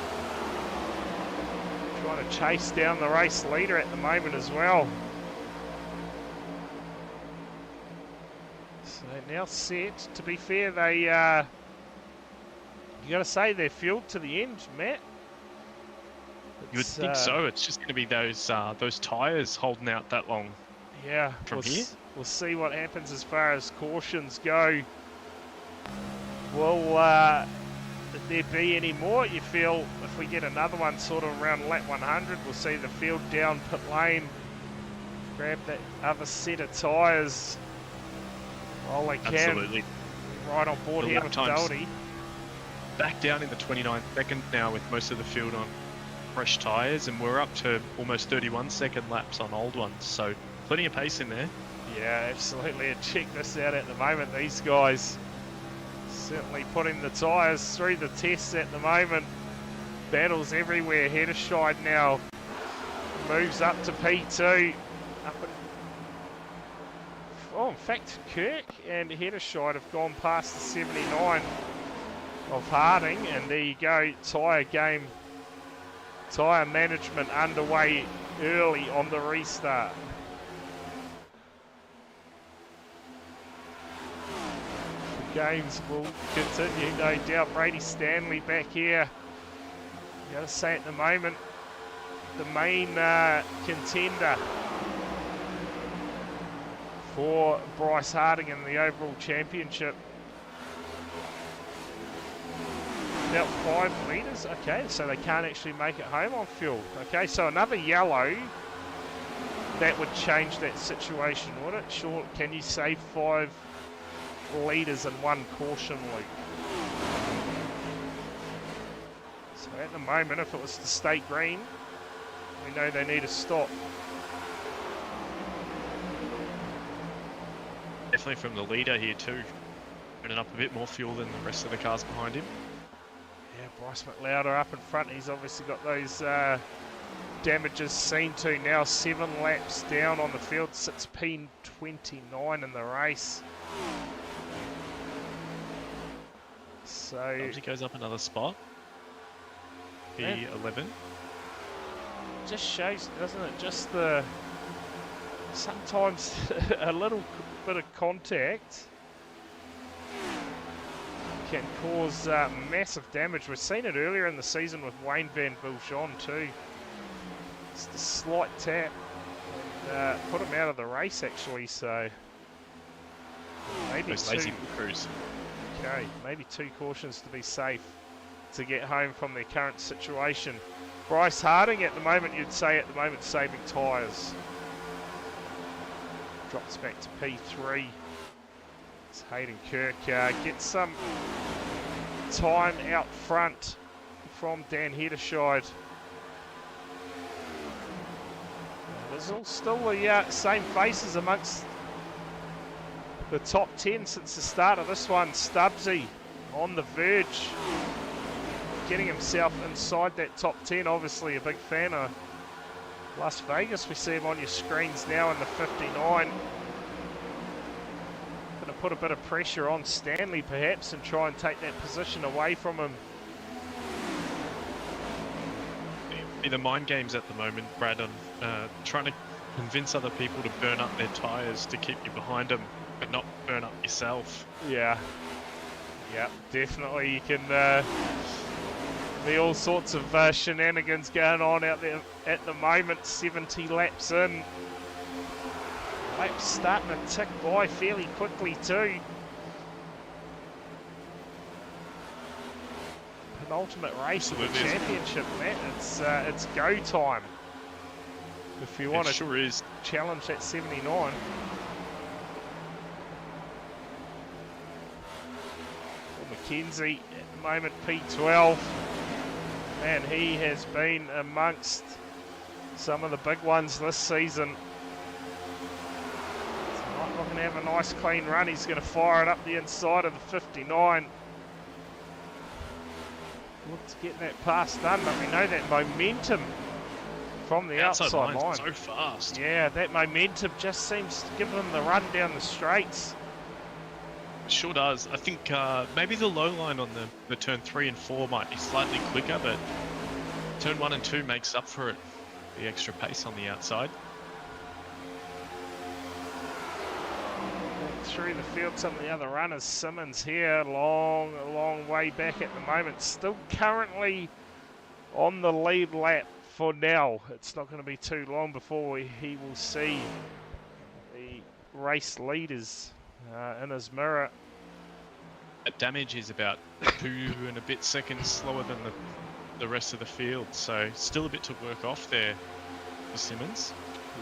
Trying to chase down the race leader at the moment as well. So now set. To be fair, they you got to say they're fueled to the end, Matt. You would think so. It's just going to be those tyres holding out that long. Yeah, from here. We'll see what happens as far as cautions go. Will there be any more? You feel if we get another one sort of around lap 100, we'll see the field down pit lane, grab that other set of tyres while they can. Absolutely. Right on board The here lap with times Doherty. Back down in the 29 seconds now with most of the field on fresh tyres, and we're up to almost 31-second laps on old ones, so plenty of pace in there. Yeah, absolutely. And check this out at the moment. These guys certainly putting the tyres through the tests at the moment. Battles everywhere. Hedderscheid now moves up to P2. Oh, in fact, Kirk and Hedderscheid have gone past the 79 of Harding. And there you go. Tyre management underway early on the restart. The games will continue, no doubt. Brady Stanley back here. Got to say at the moment, the main contender for Bryce Harding in the overall championship. about 5 litres. Okay, so they can't actually make it home on fuel. Okay, so another yellow. That would change that situation, would it? Sure, can you save 5 litres in one caution loop? So at the moment, if it was to stay green, we know they need to stop. Definitely from the leader here too. Burning up a bit more fuel than the rest of the cars behind him. Yeah, Bryce McLeod up in front. He's obviously got those damages seen to now. 7 laps down on the field. Sits P29 in the race. So He goes up another spot. P11. Just shows, doesn't it? Just the sometimes a little bit of contact can cause massive damage. We've seen it earlier in the season with Wayne Van Viljoen too. Just a slight tap and put him out of the race actually. So maybe Those lazy crews. Okay, maybe 2 cautions to be safe to get home from their current situation. Bryce Harding at the moment, you'd say at the moment, saving tyres. Drops back to P3. It's Hayden Kirk gets some time out front from Dan Hedderscheid. There's all still the same faces amongst the top 10 since the start of this one. Stubbsy on the verge, getting himself inside that top 10. Obviously a big fan of Las Vegas. We see him on your screens now in the 59. Going to put a bit of pressure on Stanley perhaps and try and take that position away from him. The mind games at the moment, Brad, on trying to convince other people to burn up their tyres to keep you behind them, but not burn up yourself. Yeah, definitely. You can be all sorts of shenanigans going on out there at the moment. 70 laps in. Laps starting to tick by fairly quickly too. Penultimate race of the championship, Matt. It's go time. If you want to challenge that 79. McKenzie at the moment, P12. Man, he has been amongst some of the big ones this season. He's not looking to have a nice clean run. He's going to fire it up the inside of the 59. Look to get that pass done, but we know that momentum from the outside line. So fast. Yeah, that momentum just seems to give them the run down the straights. It sure does. I think maybe the low line on the turn 3 and 4 might be slightly quicker, but turn 1 and 2 makes up for it. The extra pace on the outside. Through the field, some of the other runners. Simmons here, long way back at the moment. Still currently on the lead lap for now. It's not going to be too long before he will see the race leaders in his mirror. That damage is about 2 and a bit seconds slower than the rest of the field, so still a bit to work off there for Simmons.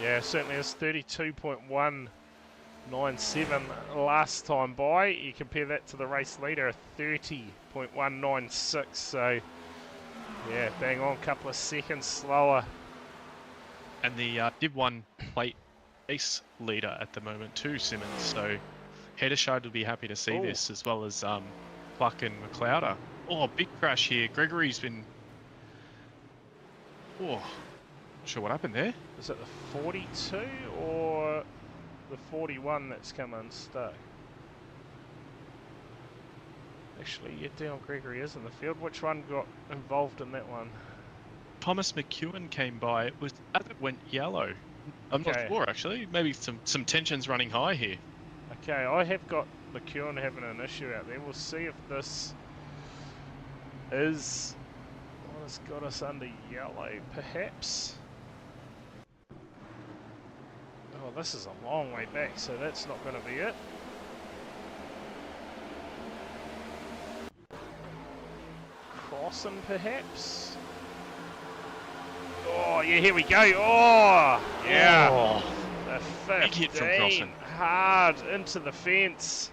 Yeah, certainly is. 32.197 last time by. You compare that to the race leader, 30.196. So yeah, bang on, couple of seconds slower. And the Div 1 plate ace leader at the moment too, Simmons. So Hedderscheid will be happy to see this, as well as Pluck and McLeod. Oh, big crash here. Gregory's been... Oh, not sure what happened there. Is it the 42 or the 41 that's come unstuck? Actually, yeah, Dion Gregory is in the field. Which one got involved in that one? Thomas McEwen came by. It was as it went yellow. I'm not sure actually. Maybe some tensions running high here. Okay, I have got McEwen having an issue out there. We'll see if this is what has got us under yellow, perhaps. Oh, this is a long way back, so that's not going to be it. Crossan perhaps? Oh, yeah, here we go. Oh, yeah. Oh, The big hit from 15, Crossan. hard into the fence.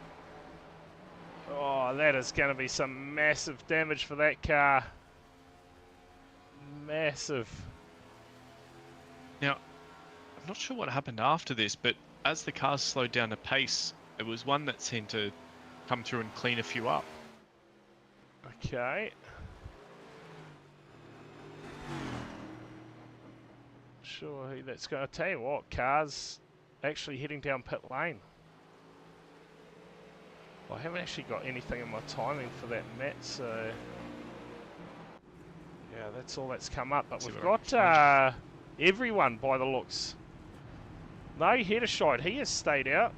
Oh, that is going to be some massive damage for that car. Massive. Now, I'm not sure what happened after this, but as the cars slowed down the pace, there was one that seemed to come through and clean a few up. Okay. Sure who that's going to tell you what, cars actually heading down pit lane. I haven't actually got anything in my timing for that, Matt, so yeah, that's all that's come up. But See we've what I got everyone by the looks. No Heddershide, he has stayed out.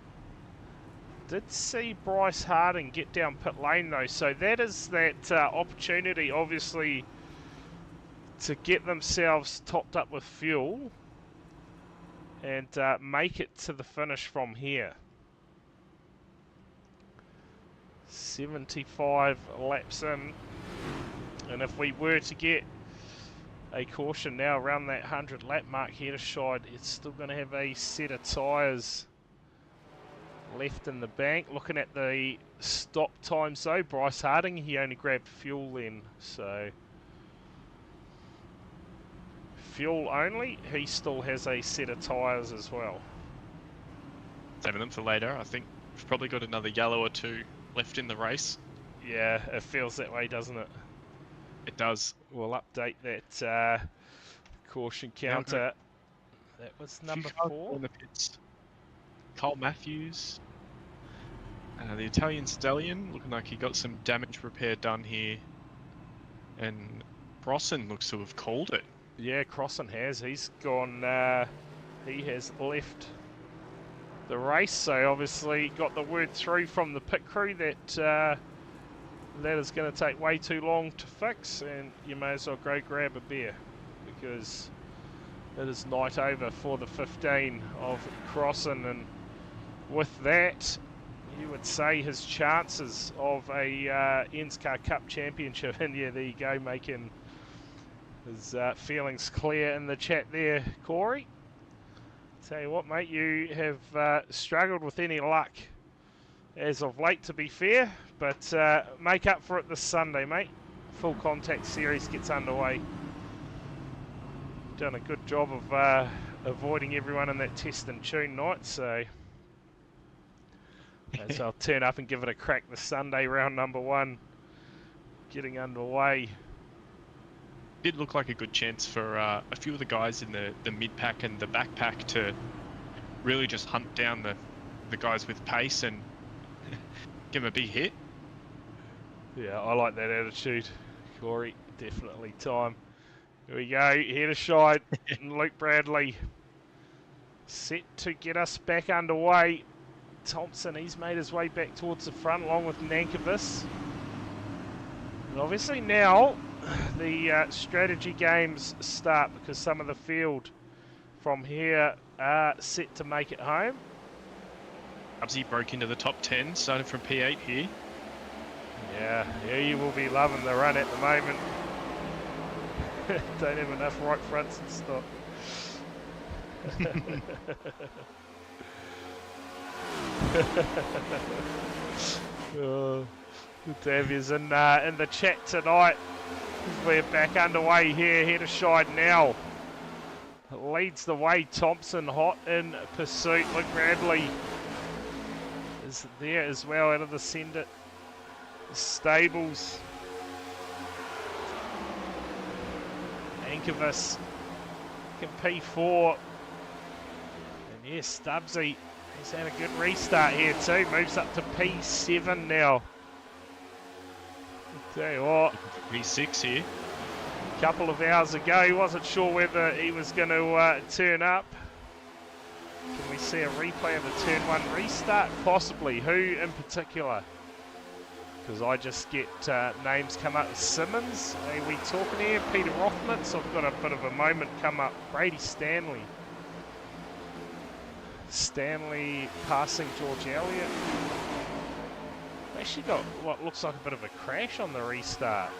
Did see Bryce Harding get down pit lane though, so that is that opportunity, obviously, to get themselves topped up with fuel and make it to the finish from here. 75 laps in, and if we were to get a caution now around that 100 lap mark, Heddershide, it's still going to have a set of tyres left in the bank. Looking at the stop times though, Bryce Harding, he only grabbed fuel then, so fuel only, he still has a set of tyres as well. Saving them for later. I think we've probably got another yellow or two left in the race. Yeah, it feels that way, doesn't it? It does. We'll update that caution counter. That was number 4. In the pits. Cole Matthews. The Italian Stallion, looking like he got some damage repair done here. And Crossan looks to have called it. Yeah, Crossan has. He's gone, he has left the race, so obviously got the word through from the pit crew that that is going to take way too long to fix, and you may as well go grab a beer, because it is night over for the 15 of Crossan, and with that, you would say his chances of a ENSCAR Cup championship, and yeah, there you go, making his feelings clear in the chat there, Corey. Tell you what, mate, you have struggled with any luck as of late, to be fair, but make up for it this Sunday, mate. Full Contact Series gets underway. Done a good job of avoiding everyone in that test and tune night, so I'll turn up and give it a crack this Sunday, round number 1 getting underway. Did look like a good chance for a few of the guys in the mid-pack and the backpack to really just hunt down the guys with pace and give them a big hit. Yeah, I like that attitude, Corey. Definitely time. Here we go, Heddershide and Luke Bradley set to get us back underway. Thompson, he's made his way back towards the front along with Nankervis. And obviously now the strategy games start, because some of the field from here are set to make it home. Absy broke into the top 10, started from P8 here. Yeah, you will be loving the run at the moment. Don't have enough right fronts and stop. Oh, good to have yous in the chat tonight. We're back underway here. Heddershide now leads the way. Thompson hot in pursuit. Luke Bradley is there as well out of the centre stables. Ankervis can P4. And yes, Stubbsy, he's had a good restart here too. Moves up to P7 now. I'll tell you what, P6 here. a couple of hours ago, he wasn't sure whether he was going to turn up. Can we see a replay of the turn 1 restart? Possibly. Who in particular? Because I just get names come up. Simmons, are we talking here? Peter Rothmans, I've got a bit of a moment come up. Brady Stanley. Stanley passing George Elliott. Actually got what looks like a bit of a crash on the restart.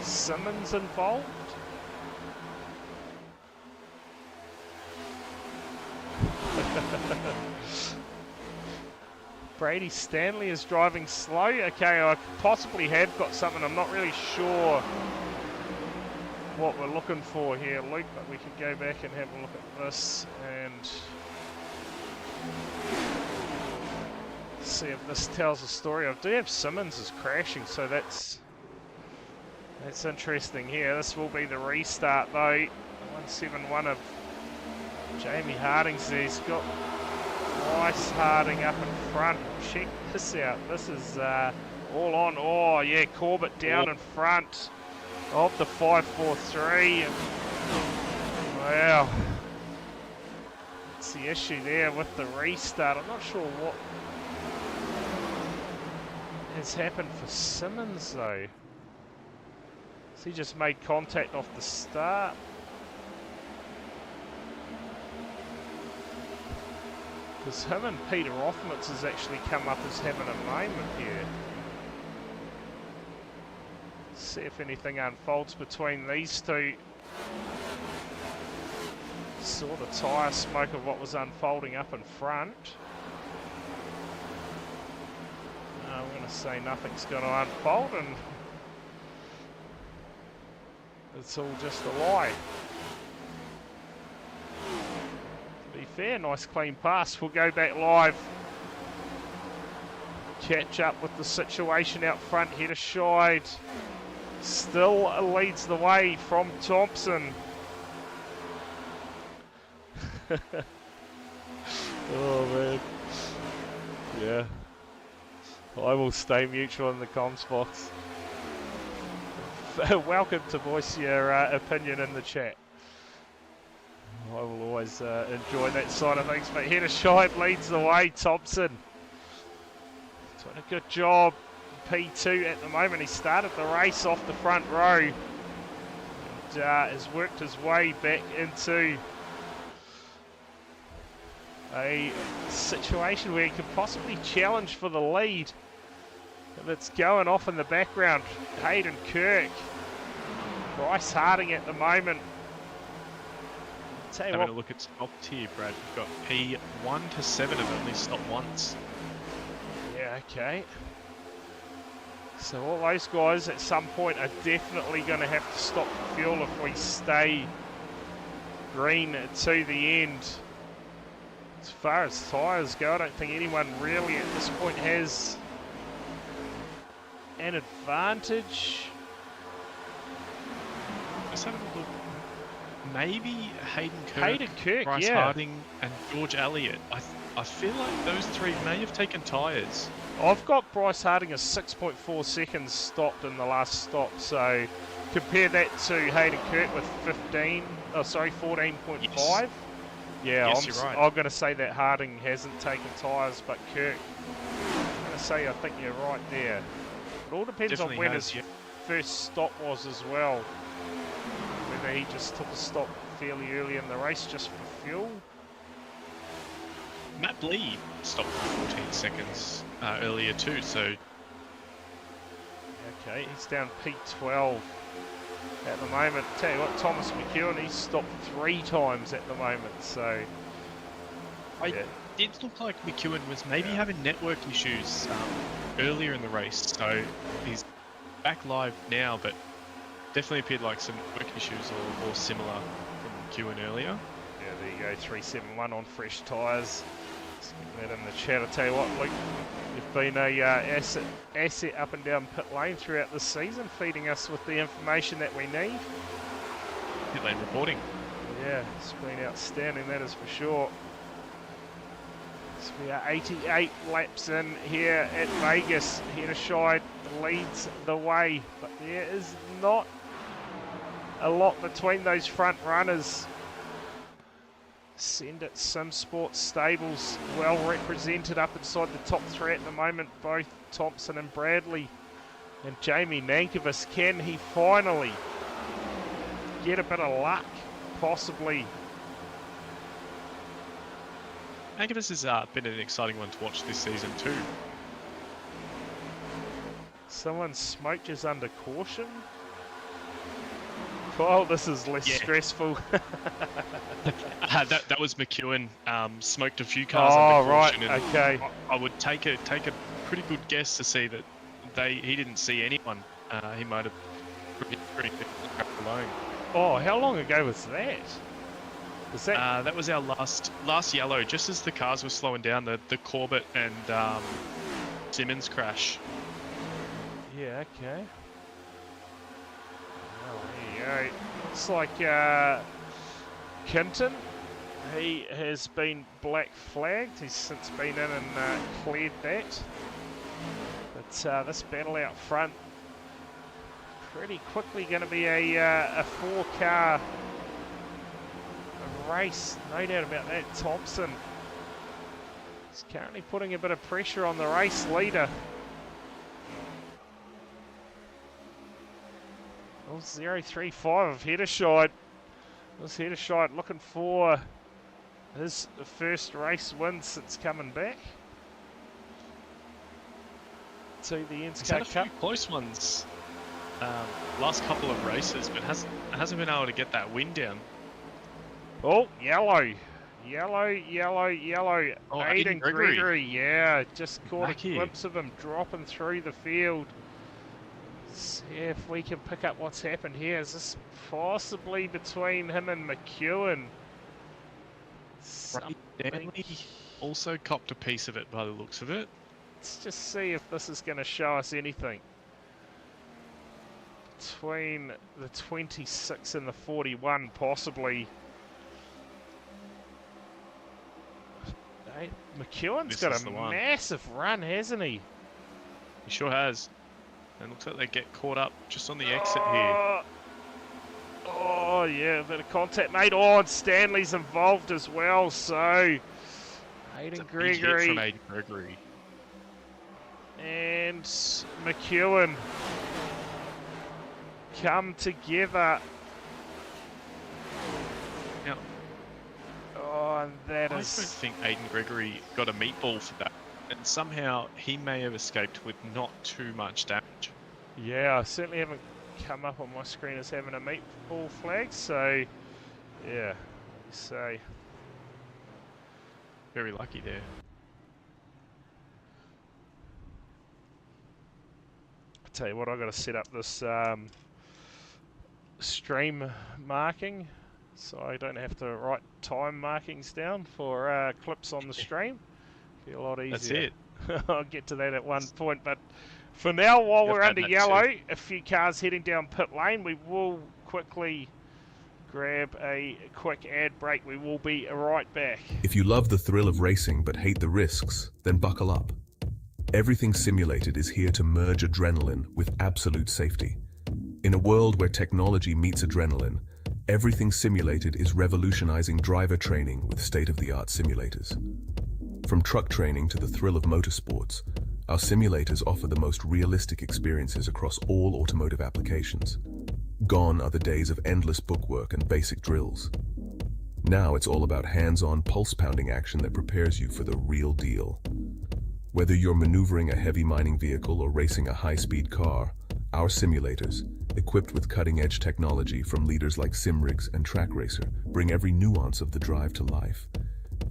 Simmons involved? Brady Stanley is driving slow. Okay, I possibly have got something. I'm not really sure what we're looking for here, Luke, but we can go back and have a look at this and see if this tells a story. I do have Simmons is crashing, so that's interesting here. This will be the restart though. 171 of Jamie Harding's there. He's got Bryce Harding up in front. Check this out. This is all on. Oh yeah, Corbett down in front of the 543. Wow. That's the issue there with the restart. I'm not sure what has happened for Simmons though. So he just made contact off the start. Because him and Peter Rothmitz has actually come up as having a moment here. See if anything unfolds between these two. Saw the tyre smoke of what was unfolding up in front. I'm going to say nothing's going to unfold and it's all just a lie. To be fair, nice clean pass. We'll go back live. Catch up with the situation out front. Header Scheid still leads the way from Thompson. Oh man. Yeah. I will stay mutual in the comms box. Welcome to voice your opinion in the chat. I will always enjoy that side of things, but Header Scheid leads the way. Thompson doing a good job. P2 at the moment. He started the race off the front row and has worked his way back into a situation where he could possibly challenge for the lead. And it's going off in the background. Hayden Kirk, Bryce Harding at the moment. Tell you Having what, a look at stopped here, Brad. We've got P1 to 7 have only stopped once. yeah, okay. So all those guys at some point are definitely going to have to stop for fuel if we stay green to the end. As far as tyres go, I don't think anyone really at this point has an advantage. Just having a look. Maybe Hayden Kirk, Bryce yeah. Harding, and George Elliott. I feel like those three may have taken tyres. I've got Bryce Harding as 6.4 seconds stopped in the last stop, so compare that to Hayden Kirk with 14.5. Yes. Yeah, Yes, you're right. I'm going to say that Harding hasn't taken tyres, but Kirk, I'm going to say I think you're right there. It all depends Definitely on when has, his yeah. first stop was as well. Whether he just took a stop fairly early in the race just for fuel. Matt Lee stopped for 14 seconds earlier too, so Okay, he's down P12 at the moment. Tell you what, Thomas McEwen, he's stopped 3 times at the moment, so yeah. it looked like McEwen was maybe having network issues earlier in the race, so he's back live now, but definitely appeared like some network issues or similar from McEwen earlier. Yeah, there you go, 371 on fresh tyres. Let's get that in the chat. I'll tell you what, Luke, you've been a asset up and down pit lane throughout this season, feeding us with the information that we need. Pit lane reporting. Yeah, it's been outstanding, that is for sure. So we are 88 laps in here at Vegas. Header Scheid leads the way, but there is not a lot between those front runners. Send It Sim Sports Stables well represented up inside the top 3 at the moment, both Thompson and Bradley. And Jamie Nankervis, can he finally get a bit of luck, possibly? Nankervis has been an exciting one to watch this season too. Someone smoked is under caution. Oh, this is less stressful. That was McEwen. Smoked a few cars under right, caution. And okay. I would take a pretty good guess to see that he didn't see anyone. He might have pretty alone. Oh, how long ago was that? Was that? That was our last yellow, just as the cars were slowing down. The Corbett and Simmons crash. Yeah, okay. Oh, there you go. Looks like Kinton, he has been black flagged. He's since been in and cleared that. But this battle out front, pretty quickly going to be a 4-car race, no doubt about that. Thompson is currently putting a bit of pressure on the race leader. Oh, 035 of Hedderscheid. This Hedderscheid looking for his first race win since coming back to the ENSCAR Cup. A few close ones last couple of races, but hasn't been able to get that win down. Oh, yellow. Oh, Aiden Gregory, yeah, just caught a glimpse of him dropping through the field. See if we can pick up what's happened here. Is this possibly between him and McEwen? Stanley also copped a piece of it by the looks of it. Let's just see if this is going to show us anything. Between the 26 and the 41, possibly. Hey, McEwen's got a massive run, hasn't he? He sure has. And looks like they get caught up just on the exit here. Oh, yeah, a bit of contact made. Oh, and Stanley's involved as well, so Aiden Gregory. From Aiden Gregory. And McEwen come together. Now, oh, and that I is... don't think Aiden Gregory got a meatball for that. And somehow he may have escaped with not too much damage. Yeah, I certainly haven't come up on my screen as having a meatball flag, so yeah, so very lucky there. I tell you what, I've got to set up this stream marking so I don't have to write time markings down for clips on the stream. Be a lot easier. That's it. I'll get to that at one point, but for now, while we're under yellow, a few cars heading down pit lane, we will quickly grab a quick ad break. We will be right back. If you love the thrill of racing but hate the risks, then buckle up. Everything Simulated is here to merge adrenaline with absolute safety. In a world where technology meets adrenaline, Everything Simulated is revolutionizing driver training with state-of-the-art simulators. From truck training to the thrill of motorsports, our simulators offer the most realistic experiences across all automotive applications. Gone are the days of endless bookwork and basic drills. Now it's all about hands-on, pulse-pounding action that prepares you for the real deal. Whether you're maneuvering a heavy mining vehicle or racing a high-speed car, our simulators, equipped with cutting-edge technology from leaders like Simrigs and TrackRacer, bring every nuance of the drive to life.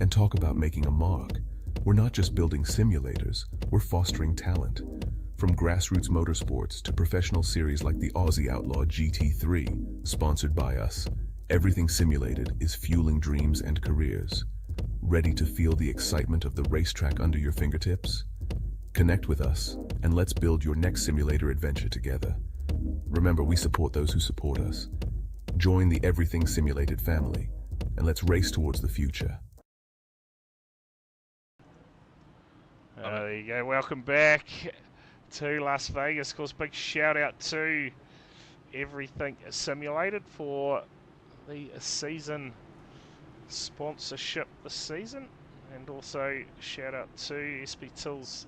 And talk about making a mark. We're not just building simulators, we're fostering talent. From grassroots motorsports to professional series like the Aussie Outlaw GT3, sponsored by us, Everything Simulated is fueling dreams and careers. Ready to feel the excitement of the racetrack under your fingertips? Connect with us, and let's build your next simulator adventure together. Remember, we support those who support us. Join the Everything Simulated family, and let's race towards the future. There you go. Welcome back to Las Vegas. Of course, big shout out to Everything Simulated for the season sponsorship this season, and also shout out to SB Till's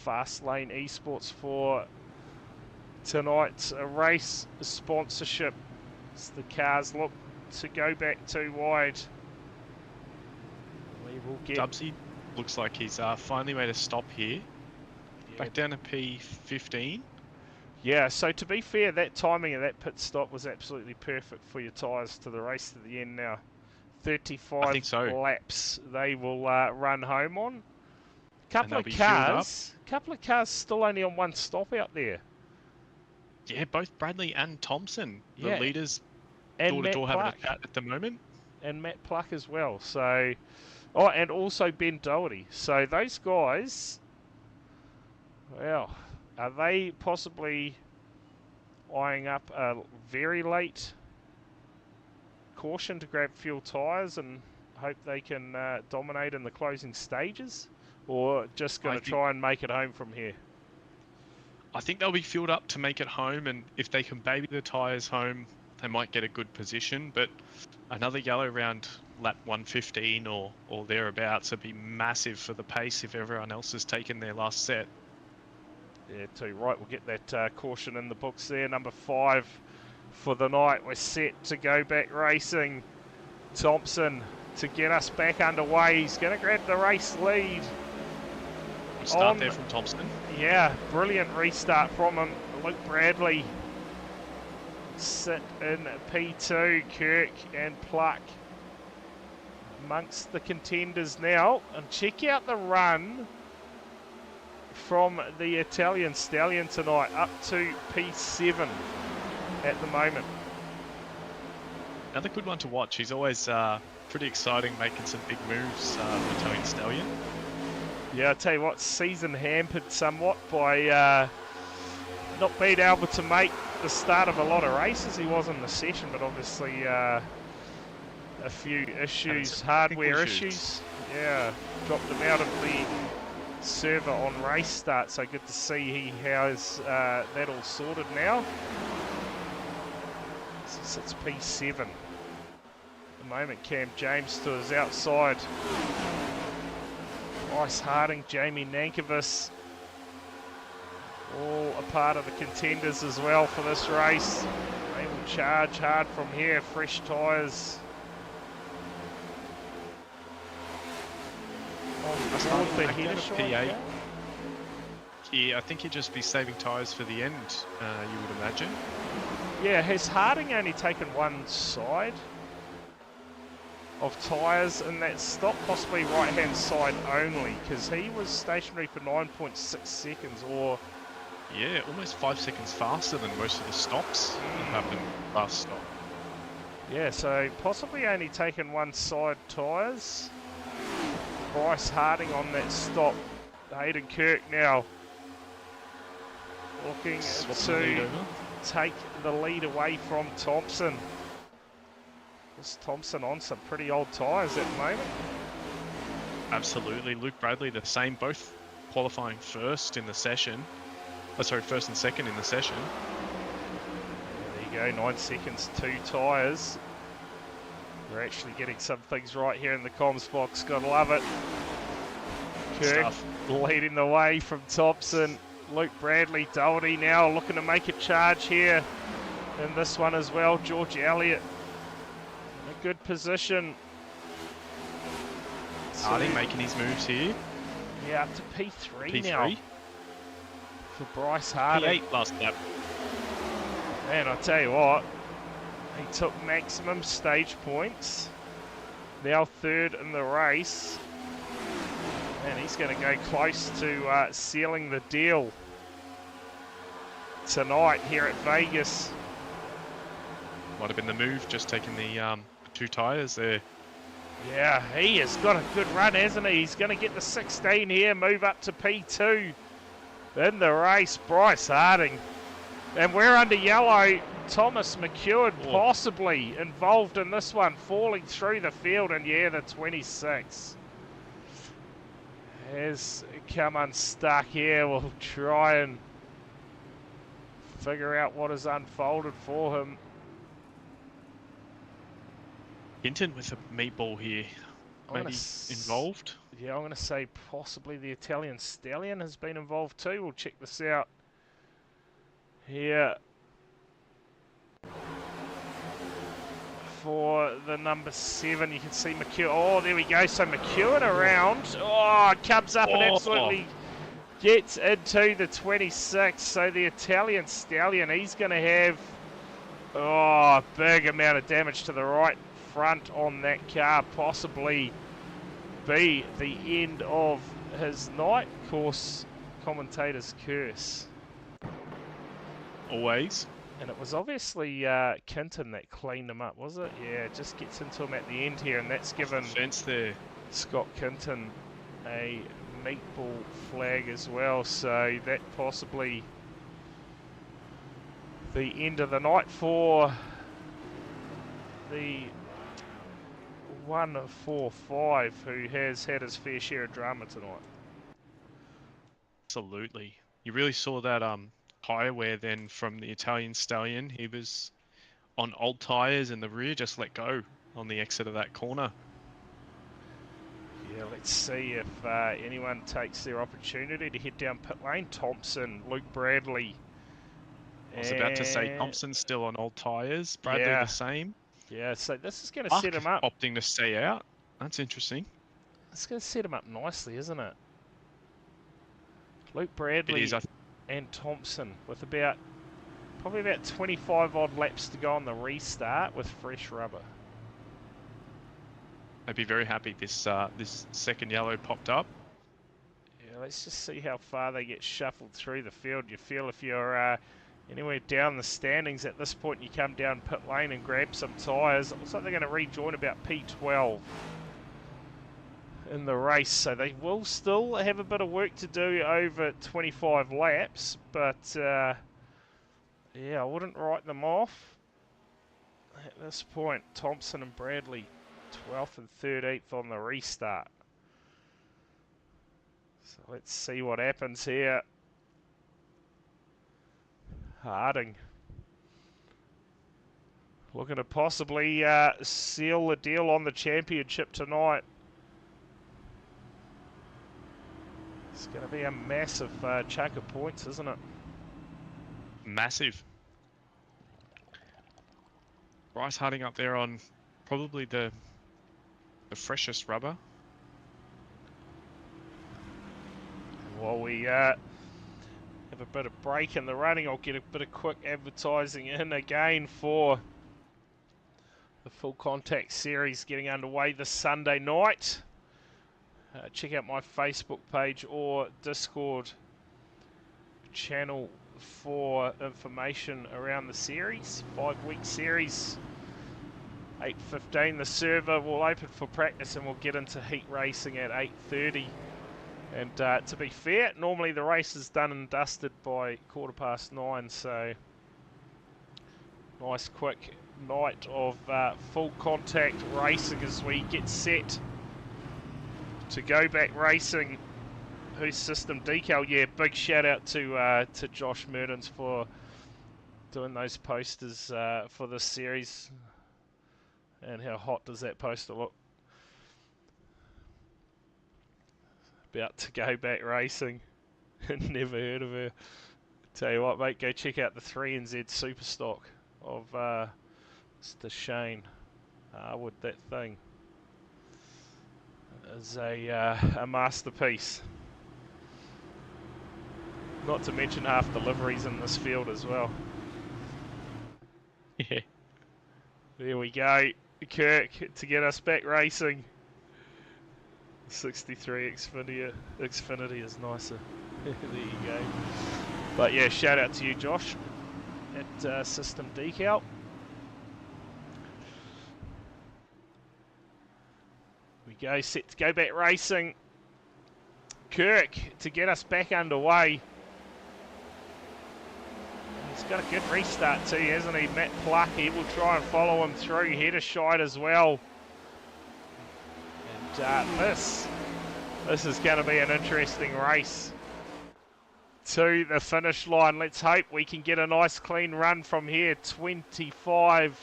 Fastlane eSports for tonight's race sponsorship. As the cars look to go back too wide, we will get... Dubsy looks like he's finally made a stop here. Back down to P15. Yeah, so to be fair, that timing of that pit stop was absolutely perfect for your tyres to the race to the end now. 35 I think so. laps they will run home on. Couple they'll of be filled up. cars still only on one stop out there. Yeah, both Bradley and Thompson, the Yeah, leaders, and door to Matt door having a Pluck. chat at the moment. And Matt Pluck as well. So, oh, and also Ben Doherty. So those guys, well, are they possibly eyeing up a very late caution to grab fuel tyres and hope they can dominate in the closing stages? Or just going to try and make it home from here? I think they'll be filled up to make it home, and if they can baby the tyres home, they might get a good position. But another yellow round lap 115 or thereabouts would be massive for the pace if everyone else has taken their last set. Yeah, too right. We'll get that caution in the books there. Number 5 for the night. We're set to go back racing. Thompson to get us back underway. He's going to grab the race lead. Good start there from Thompson. Yeah, brilliant restart from him. Luke Bradley sit in P2. Kirk and Pluck amongst the contenders now. And check out the run from the Italian Stallion tonight, up to P7 at the moment. Another good one to watch. He's always pretty exciting, making some big moves, the Italian Stallion. Yeah, I tell you what, season hampered somewhat by not being able to make the start of a lot of races. He was in the session, but obviously a few issues, hardware issues. Yeah, dropped him out of the server on race start, so good to see he has that all sorted now. So sits P7. At the moment, Cam James to his outside. Bryce Harding, Jamie Nankervis, all a part of the contenders as well for this race. They will charge hard from here, fresh tyres. On the header P8. Yeah, I think he'd just be saving tyres for the end, you would imagine. Yeah, has Harding only taken one side of tyres in that stop, possibly right-hand side only, because he was stationary for 9.6 seconds, or... Yeah, almost 5 seconds faster than most of the stops that happened last stop. Yeah, so possibly only taken one side tyres. Bryce Harding on that stop. Hayden Kirk now looking to take the lead away from Thompson. Is Thompson on some pretty old tyres at the moment? Absolutely. Luke Bradley, the same, both qualifying first in the session. Oh, sorry, first and second in the session. There you go, 9 seconds, 2 tyres. We're actually getting some things right here in the comms box. Gotta love it. Kirk leading the way from Thompson. Luke Bradley, Doherty now looking to make a charge here in this one as well. George Elliott in a good position. Harding making his moves here. Yeah, up to P3 now for Bryce Harding. P8 last lap. Man, I tell you what, he took maximum stage points. Now 3rd in the race. And he's going to go close to sealing the deal tonight here at Vegas. Might have been the move, just taking the 2 tyres there. Yeah, he has got a good run, hasn't he? He's going to get the 16 here, move up to P2 in the race. Bryce Harding. And we're under yellow. Thomas McEwen possibly involved in this one, falling through the field. And yeah, the 26 has come unstuck here. We'll try and figure out what has unfolded for him. Hinton with a meatball here, maybe involved. Yeah, I'm going to say possibly the Italian Stallion has been involved too. We'll check this out here for the number 7. You can see McEwen. Oh, there we go. So McEwen around. Oh, comes up and absolutely gets into the 26. So the Italian Stallion, he's going to have a big amount of damage to the right front on that car. Possibly be the end of his night. Of course, commentator's curse. Always. And it was obviously Kinton that cleaned him up, was it? Yeah, just gets into him at the end here, and that's given Fence there. Scott Kinton a meatball flag as well. So that possibly the end of the night for the 145, who has had his fair share of drama tonight. Absolutely. You really saw that tyre wear then from the Italian Stallion. He was on old tyres and the rear just let go on the exit of that corner. Yeah, let's see if anyone takes their opportunity to head down pit lane. Thompson, Luke Bradley. I was about to say Thompson's still on old tyres. Bradley Yeah. the same. Yeah, so this is going to set him up. Opting to stay out. That's interesting. It's going to set him up nicely, isn't it? Luke Bradley It is, and Thompson with probably about 25 odd laps to go on the restart with fresh rubber. I'd be very happy this second yellow popped up. Yeah, let's just see how far they get shuffled through the field. You feel if you're anywhere down the standings at this point, you come down pit lane and grab some tyres. It looks like they're going to rejoin about P12 in the race, so they will still have a bit of work to do over 25 laps, but yeah, I wouldn't write them off at this point. Thompson and Bradley 12th and 13th on the restart. So let's see what happens here. Harding looking to possibly seal the deal on the championship tonight. It's going to be a massive chunk of points, isn't it? Massive. Bryce Harding up there on probably the freshest rubber. While we have a bit of break in the running, I'll get a bit of quick advertising in again for the Full Contact Series getting underway this Sunday night. Check out my Facebook page or Discord channel for information around the series. 5-week series. 8:15 the server will open for practice and we'll get into heat racing at 8:30. And to be fair, normally the race is done and dusted by 9:15, so nice quick night of full contact racing as we get set to go back racing. Who's system decal? Yeah, big shout out to Josh Mertens for doing those posters for this series. And how hot does that poster look? About to go back racing. Never heard of her. Tell you what, mate, go check out the 3NZ Super Stock of Mr. Shane Harwood. That thing is a masterpiece. Not to mention half the liveries in this field as well. Yeah. There we go. Kirk to get us back racing. 63 Xfinity is nicer. There you go. But yeah, shout out to you, Josh, at System Decal. We go, set to go back racing. Kirk to get us back underway. He's got a good restart too, hasn't he? Matt Pluck, he will try and follow him through. Hedderscheid as well. And this is going to be an interesting race to the finish line. Let's hope we can get a nice clean run from here. 25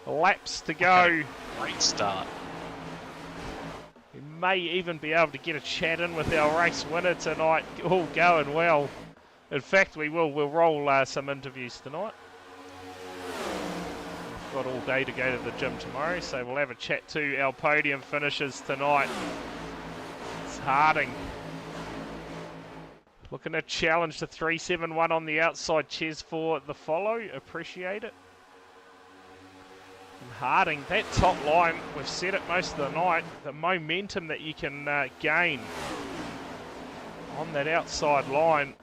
laps to go. Okay. Great start. We may even be able to get a chat in with our race winner tonight. All going well. In fact, we will. We'll roll some interviews tonight. We've got all day to go to the gym tomorrow, so we'll have a chat to our podium finishers tonight. It's Harding Looking to challenge the 371 on the outside. Cheers for the follow. Appreciate it. And Harding, that top line, we've said it most of the night, the momentum that you can gain on that outside line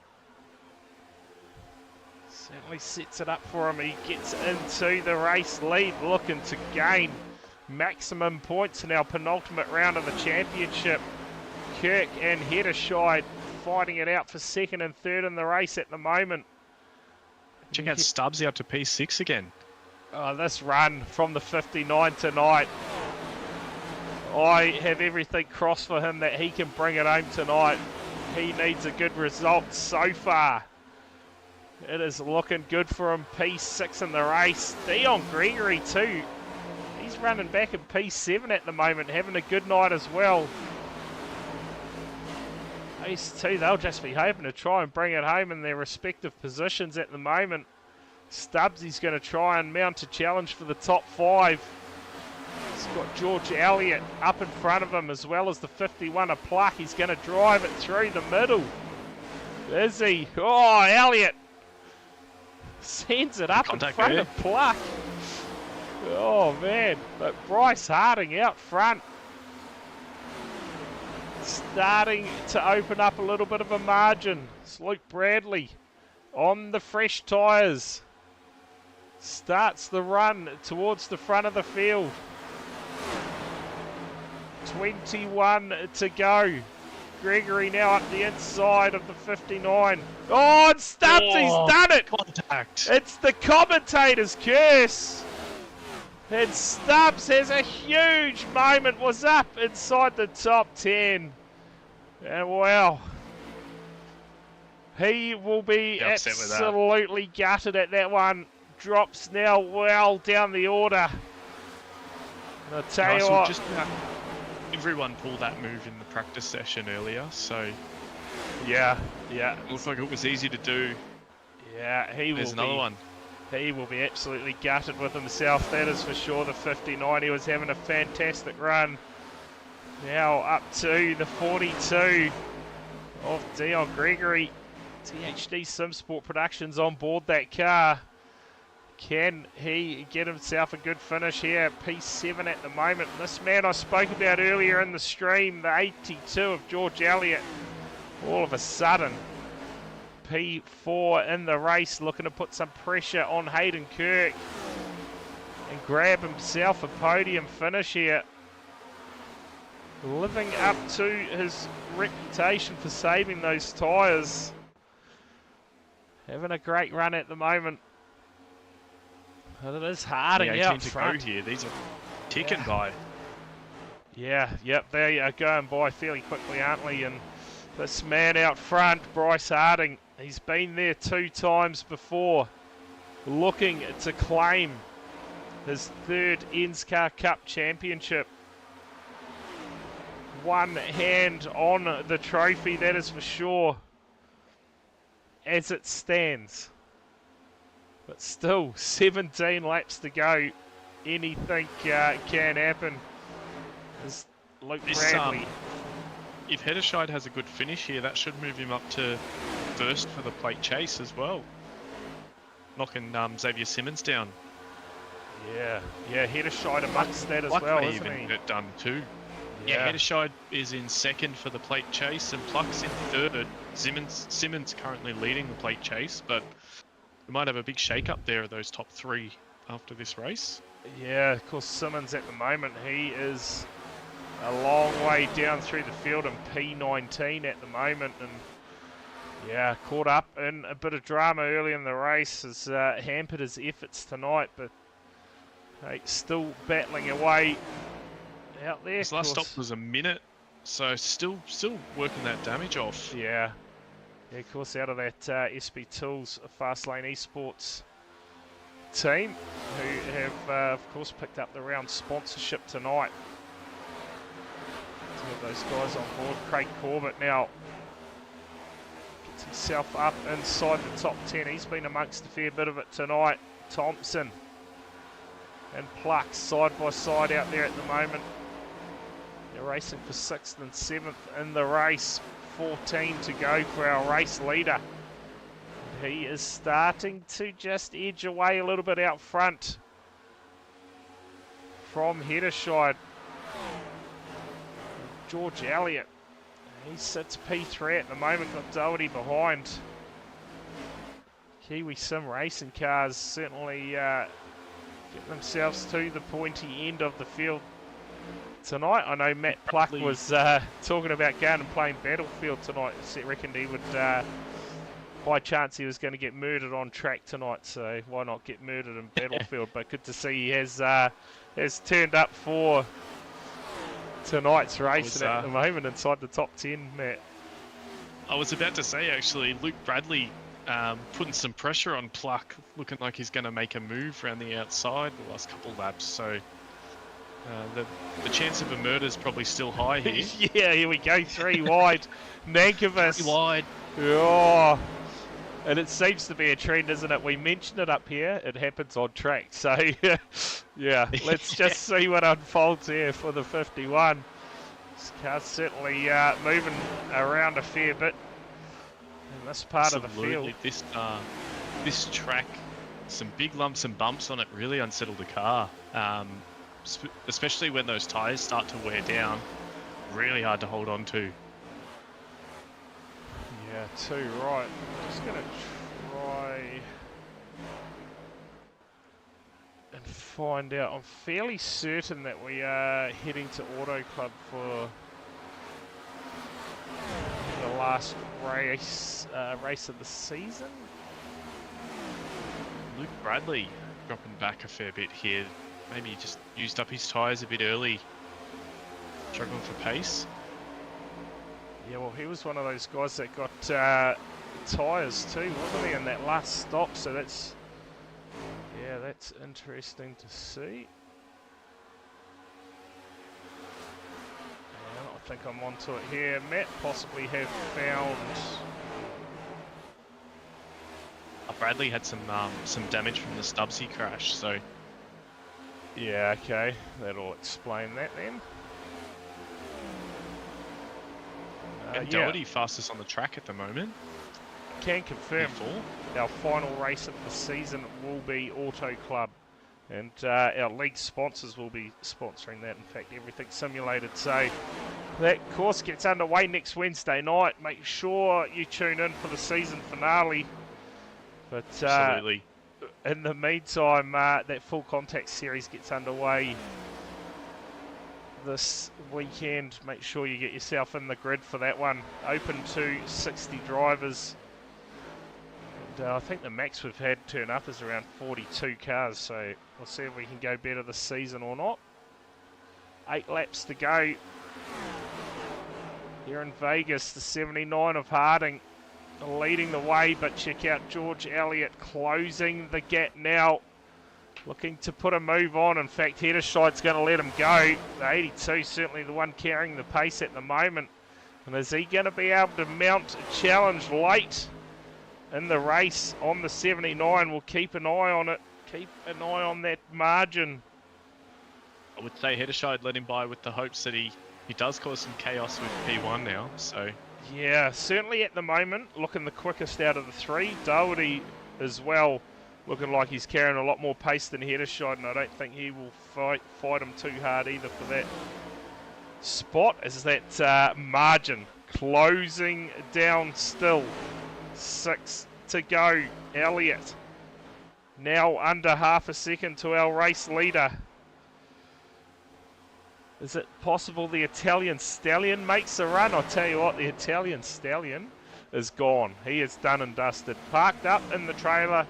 certainly sets it up for him. He gets into the race lead, looking to gain maximum points in our penultimate round of the championship. Kirk and Hedderscheid fighting it out for second and third in the race at the moment. Check out Stubbs out to P6 again. Oh, this run from the 59 tonight, I have everything crossed for him that he can bring it home tonight. He needs a good result so far. It is looking good for him. P6 in the race. Dion Gregory too. He's running back in P7 at the moment, having a good night as well. These two, they'll just be hoping to try and bring it home in their respective positions at the moment. Stubbs, he's going to try and mount a challenge for the top 5. He's got George Elliott up in front of him, as well as the 51 of Pluck. He's going to drive it through the middle. Is he? Oh, Elliott sends it up in front of Pluck. Oh man, but Bryce Harding out front, starting to open up a little bit of a margin. It's Luke Bradley on the fresh tyres, starts the run towards the front of the field. 21 to go. Gregory now up the inside of the 59. Oh, and Stubbs, he's done it! Contact. It's the commentator's curse. And Stubbs has a huge moment, was up inside the top 10. And wow, he will be absolutely gutted at that one. Drops now well down the order. And I'll tell you what. Everyone pulled that move in the practice session earlier, so yeah. It looks like it was easy to do. Yeah, There's another one. He will be absolutely gutted with himself, that is for sure. The 59, he was having a fantastic run. Now up to the 42 of Dion Gregory. THD SimSport Productions on board that car. Can he get himself a good finish here? P7 at the moment. This man I spoke about earlier in the stream, the 82 of George Elliott, all of a sudden P4 in the race, looking to put some pressure on Hayden Kirk and grab himself a podium finish here. Living up to his reputation for saving those tyres. Having a great run at the moment. But it is Harding out front. To go here. These are ticking by. Yeah, yep, they are going by fairly quickly, aren't we? And this man out front, Bryce Harding, he's been there 2 times before, looking to claim his 3rd ENSCAR Cup championship. One hand on the trophy, that is for sure, as it stands. But still, 17 laps to go. Anything can happen. As Luke Bradley. If Hedderscheid has a good finish here, that should move him up to 1st for the plate chase as well. Knocking Xavier Simmons down. Yeah, Hedderscheid amongst that as well, isn't he? Get done too. Yeah, Hedderscheid is in 2nd for the plate chase and Pluck's in 3rd. Simmons currently leading the plate chase, but we might have a big shake-up there of those top 3 after this race. Yeah, of course, Simmons at the moment, he is a long way down through the field in P19 at the moment. And yeah, caught up in a bit of drama early in the race, has hampered his efforts tonight, but hey, still battling away out there. His last stop was a minute, so still working that damage off. Yeah, of course, out of that SB Tools Fastlane eSports team, who have, of course, picked up the round sponsorship tonight. To have those guys on board. Craig Corbett now gets himself up inside the top 10. He's been amongst a fair bit of it tonight. Thompson and Pluck side by side out there at the moment. They're racing for 6th and 7th in the race. 1:14 to go for our race leader. He is starting to just edge away a little bit out front from Heddershide. George Elliott, he sits P3 at the moment, got Doherty behind. Kiwi Sim racing cars certainly get themselves to the pointy end of the field tonight. I know Matt Pluck was talking about going and playing Battlefield tonight. He reckoned he would, by chance he was going to get murdered on track tonight, so why not get murdered in Battlefield? But good to see he has turned up for tonight's race at the moment inside the top 10, Matt. I was about to say, actually, Luke Bradley putting some pressure on Pluck, looking like he's going to make a move around the outside the last couple laps, so the chance of a murder is probably still high here. Yeah, here we go, 3 wide. Nankervis. 3 wide. Oh, and it seems to be a trend, isn't it? We mentioned it up here, it happens on track. So, yeah, let's just see what unfolds here for the 51. This car's certainly moving around a fair bit in this part of the field. This track, some big lumps and bumps on it really unsettle the car, especially when those tyres start to wear down. Really hard to hold on to. Yeah, 2 right. I'm just going to try and find out. I'm fairly certain that we are heading to Auto Club for the last race of the season. Luke Bradley dropping back a fair bit here. Maybe he just used up his tyres a bit early. Struggling for pace. Yeah, well, he was one of those guys that got tyres too, wasn't he, in that last stop? So that's interesting to see. And I think I'm onto it here. Matt possibly have found. Bradley had some damage from the Stubbsy crash, so. Yeah, okay, that'll explain that then. And Doherty fastest on the track at the moment. Can confirm our final race of the season will be Auto Club, and our league sponsors will be sponsoring that. In fact, everything simulated. So that course gets underway next Wednesday night. Make sure you tune in for the season finale. But absolutely. In the meantime, that full contact series gets underway this weekend. Make sure you get yourself in the grid for that one. Open to 60 drivers. And I think the max we've had turn up is around 42 cars, so we'll see if we can go better this season or not. 8 laps to go here in Vegas. The 79 of Harding leading the way, but check out George Elliott closing the gap now. Looking to put a move on. In fact, Heddershide's going to let him go. The 82 certainly the one carrying the pace at the moment. And is he going to be able to mount a challenge late in the race on the 79? We'll keep an eye on it. Keep an eye on that margin. I would say Heddershide let him by with the hopes that he does cause some chaos with P1 now. So yeah, certainly at the moment, looking the quickest out of the 3. Doherty as well, looking like he's carrying a lot more pace than Heddershide, and I don't think he will fight him too hard either for that spot, as that margin closing down still. 6 to go. Elliott now under half a second to our race leader. Is it possible the Italian Stallion makes a run? I'll tell you what, the Italian Stallion is gone. He is done and dusted. Parked up in the trailer,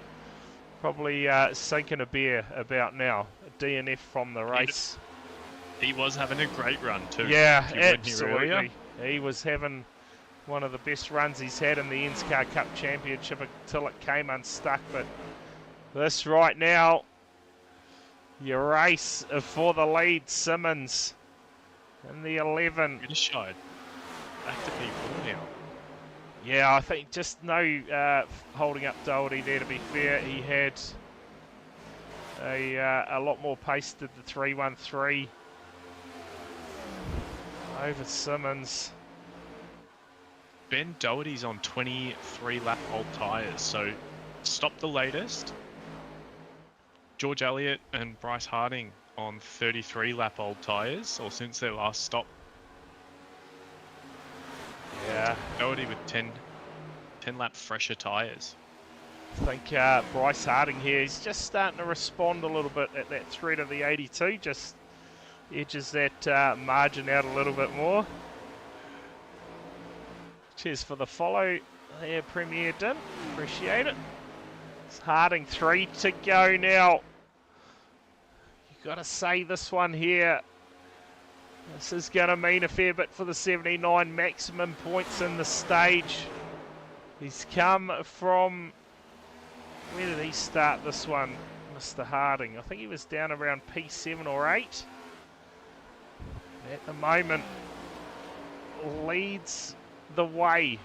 probably sinking a beer about now. A DNF from the race. He was having a great run too. Yeah, absolutely. He was having one of the best runs he's had in the ENSCAR Cup Championship until it came unstuck. But this right now, your race for the lead, Simmons in the 11. Heddershide back to P4 now. Yeah, I think just no holding up Doherty there, to be fair. He had a lot more pace than the 313 over Simmons. Ben Doherty's on 23 lap old tyres, so stop the latest. George Elliott and Bryce Harding on 33 lap old tyres, or since their last stop. Yeah. Doherty with 10 lap fresher tyres. I think Bryce Harding here, he's just starting to respond a little bit at that threat of the 82, just edges that margin out a little bit more. Cheers for the follow there, Premier Din. Appreciate it. It's Harding 3 to go now. You've got to say this one here. This is going to mean a fair bit for the 79 maximum points in the stage. He's come from... Where did he start this one, Mr. Harding? I think he was down around P7 or 8. At the moment, leads the way.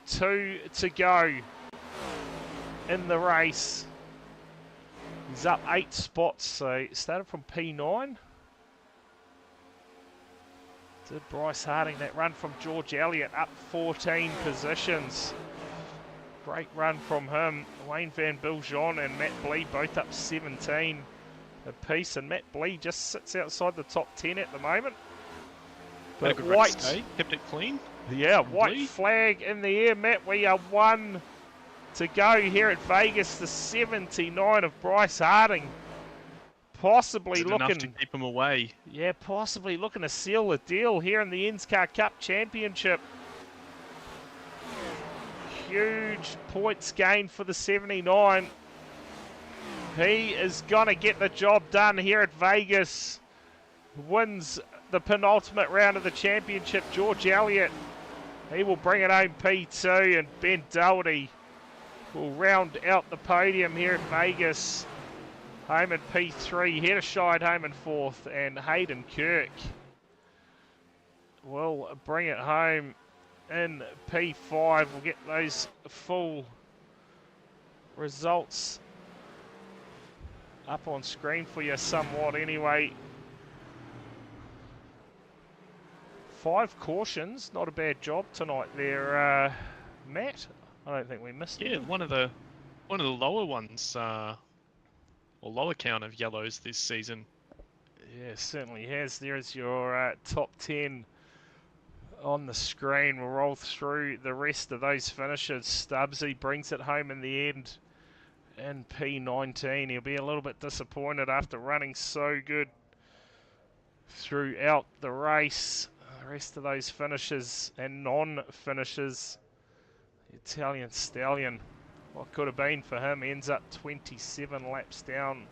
2 to go in the race. He's up 8 spots, so he started from P9. Did Bryce Harding that run from George Elliott up 14 positions. Great run from him. Wayne Van Biljon and Matt Blee both up 17 apiece, and Matt Blee just sits outside the top 10 at the moment. But White, kept it clean. Yeah, white flag in the air, Matt. We are 1 to go here at Vegas. The 79 of Bryce Harding, possibly looking enough to keep him away. Yeah, possibly looking to seal the deal here in the ENSCAR Cup Championship. Huge points gained for the 79. He is going to get the job done here at Vegas. Wins the penultimate round of the championship. George Elliott, he will bring it home P2, and Ben Doherty will round out the podium here at Vegas. Home in P3, Hedderscheid home in 4th, and Hayden Kirk will bring it home in P5. We'll get those full results up on screen for you somewhat anyway. 5 cautions, not a bad job tonight there, Matt. I don't think we missed it. Yeah, one of the lower ones, or lower count of yellows this season. Yeah, certainly has. There's your top 10 on the screen. We'll roll through the rest of those finishes. Stubbsy brings it home in the end in P19. He'll be a little bit disappointed after running so good throughout the race. The rest of those finishes and non-finishes, Italian Stallion, what could have been for him, ends up 27 laps down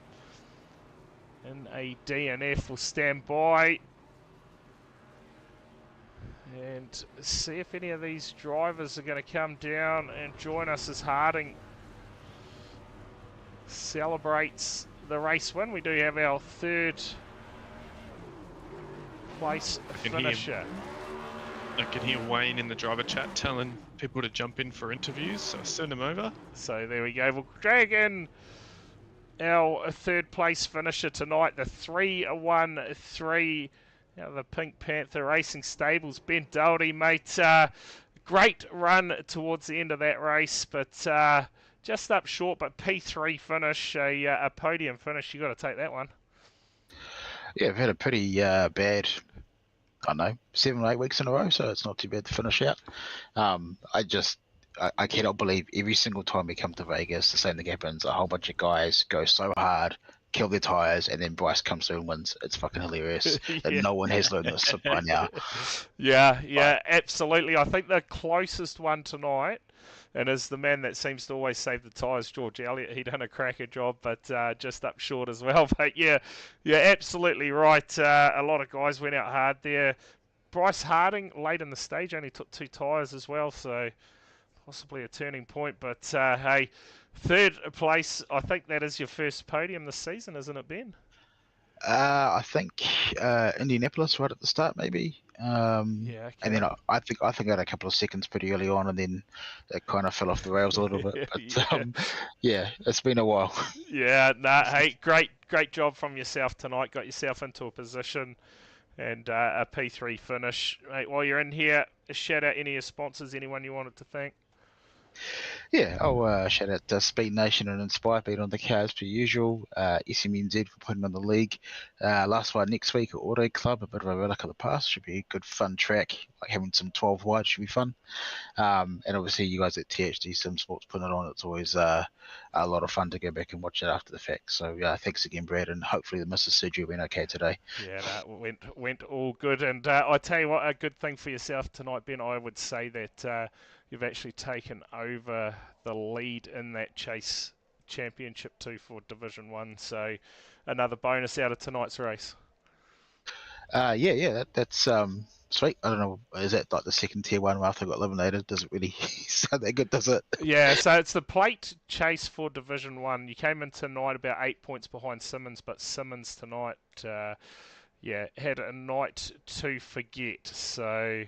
in a DNF. Will stand by and see if any of these drivers are going to come down and join us as Harding celebrates the race win. We do have our 3rd place finisher. I can hear Wayne in the driver chat telling people to jump in for interviews, so send them over. So there we go. We'll drag in our 3rd place finisher tonight, the 3-1-3 out of the Pink Panther Racing Stables. Ben Doherty, mate. Great run towards the end of that race, but just up short, but P3 finish, a podium finish. You got to take that one. Yeah, I've had a pretty bad, I don't know, 7 or 8 weeks in a row, so it's not too bad to finish out. I cannot believe every single time we come to Vegas, the same thing happens. A whole bunch of guys go so hard, kill their tyres, and then Bryce comes through and wins. It's fucking hilarious. And no one has learned this by now. Yeah, absolutely. I think the closest one tonight, and is the man that seems to always save the tyres, George Elliott. He done a cracker job, but just up short as well. But yeah, absolutely right. A lot of guys went out hard there. Bryce Harding, late in the stage, only took 2 tyres as well, so possibly a turning point. But hey, 3rd place, I think that is your first podium this season, isn't it, Ben? I think Indianapolis right at the start, maybe. Okay. And then I think I had a couple of seconds pretty early on, and then it kind of fell off the rails a little bit. But yeah, it's been a while. Yeah, hey, great job from yourself tonight. Got yourself into a position and a P3 finish. Mate, while you're in here, shout out any of your sponsors, anyone you wanted to thank? Yeah, I'll shout out to Speed Nation and Inspire being on the cards per usual. SMNZ for putting on the league. Last one next week at Auto Club, a bit of a relic of the past. Should be a good fun track. Like having some 12 wide should be fun. And obviously you guys at THD Sim Sports putting it on. It's always a lot of fun to go back and watch it after the fact. So thanks again, Brad, and hopefully the Mrs. Surgery went okay today. Yeah, that went all good. And I tell you what, a good thing for yourself tonight, Ben, I would say that you've actually taken over the lead in that Chase Championship 2 for Division 1. So another bonus out of tonight's race. That's sweet. I don't know, is that like the second tier one after I got eliminated? Does it really sound that good, does it? Yeah, so it's the plate chase for Division 1. You came in tonight about 8 points behind Simmons, but Simmons tonight, had a night to forget. So,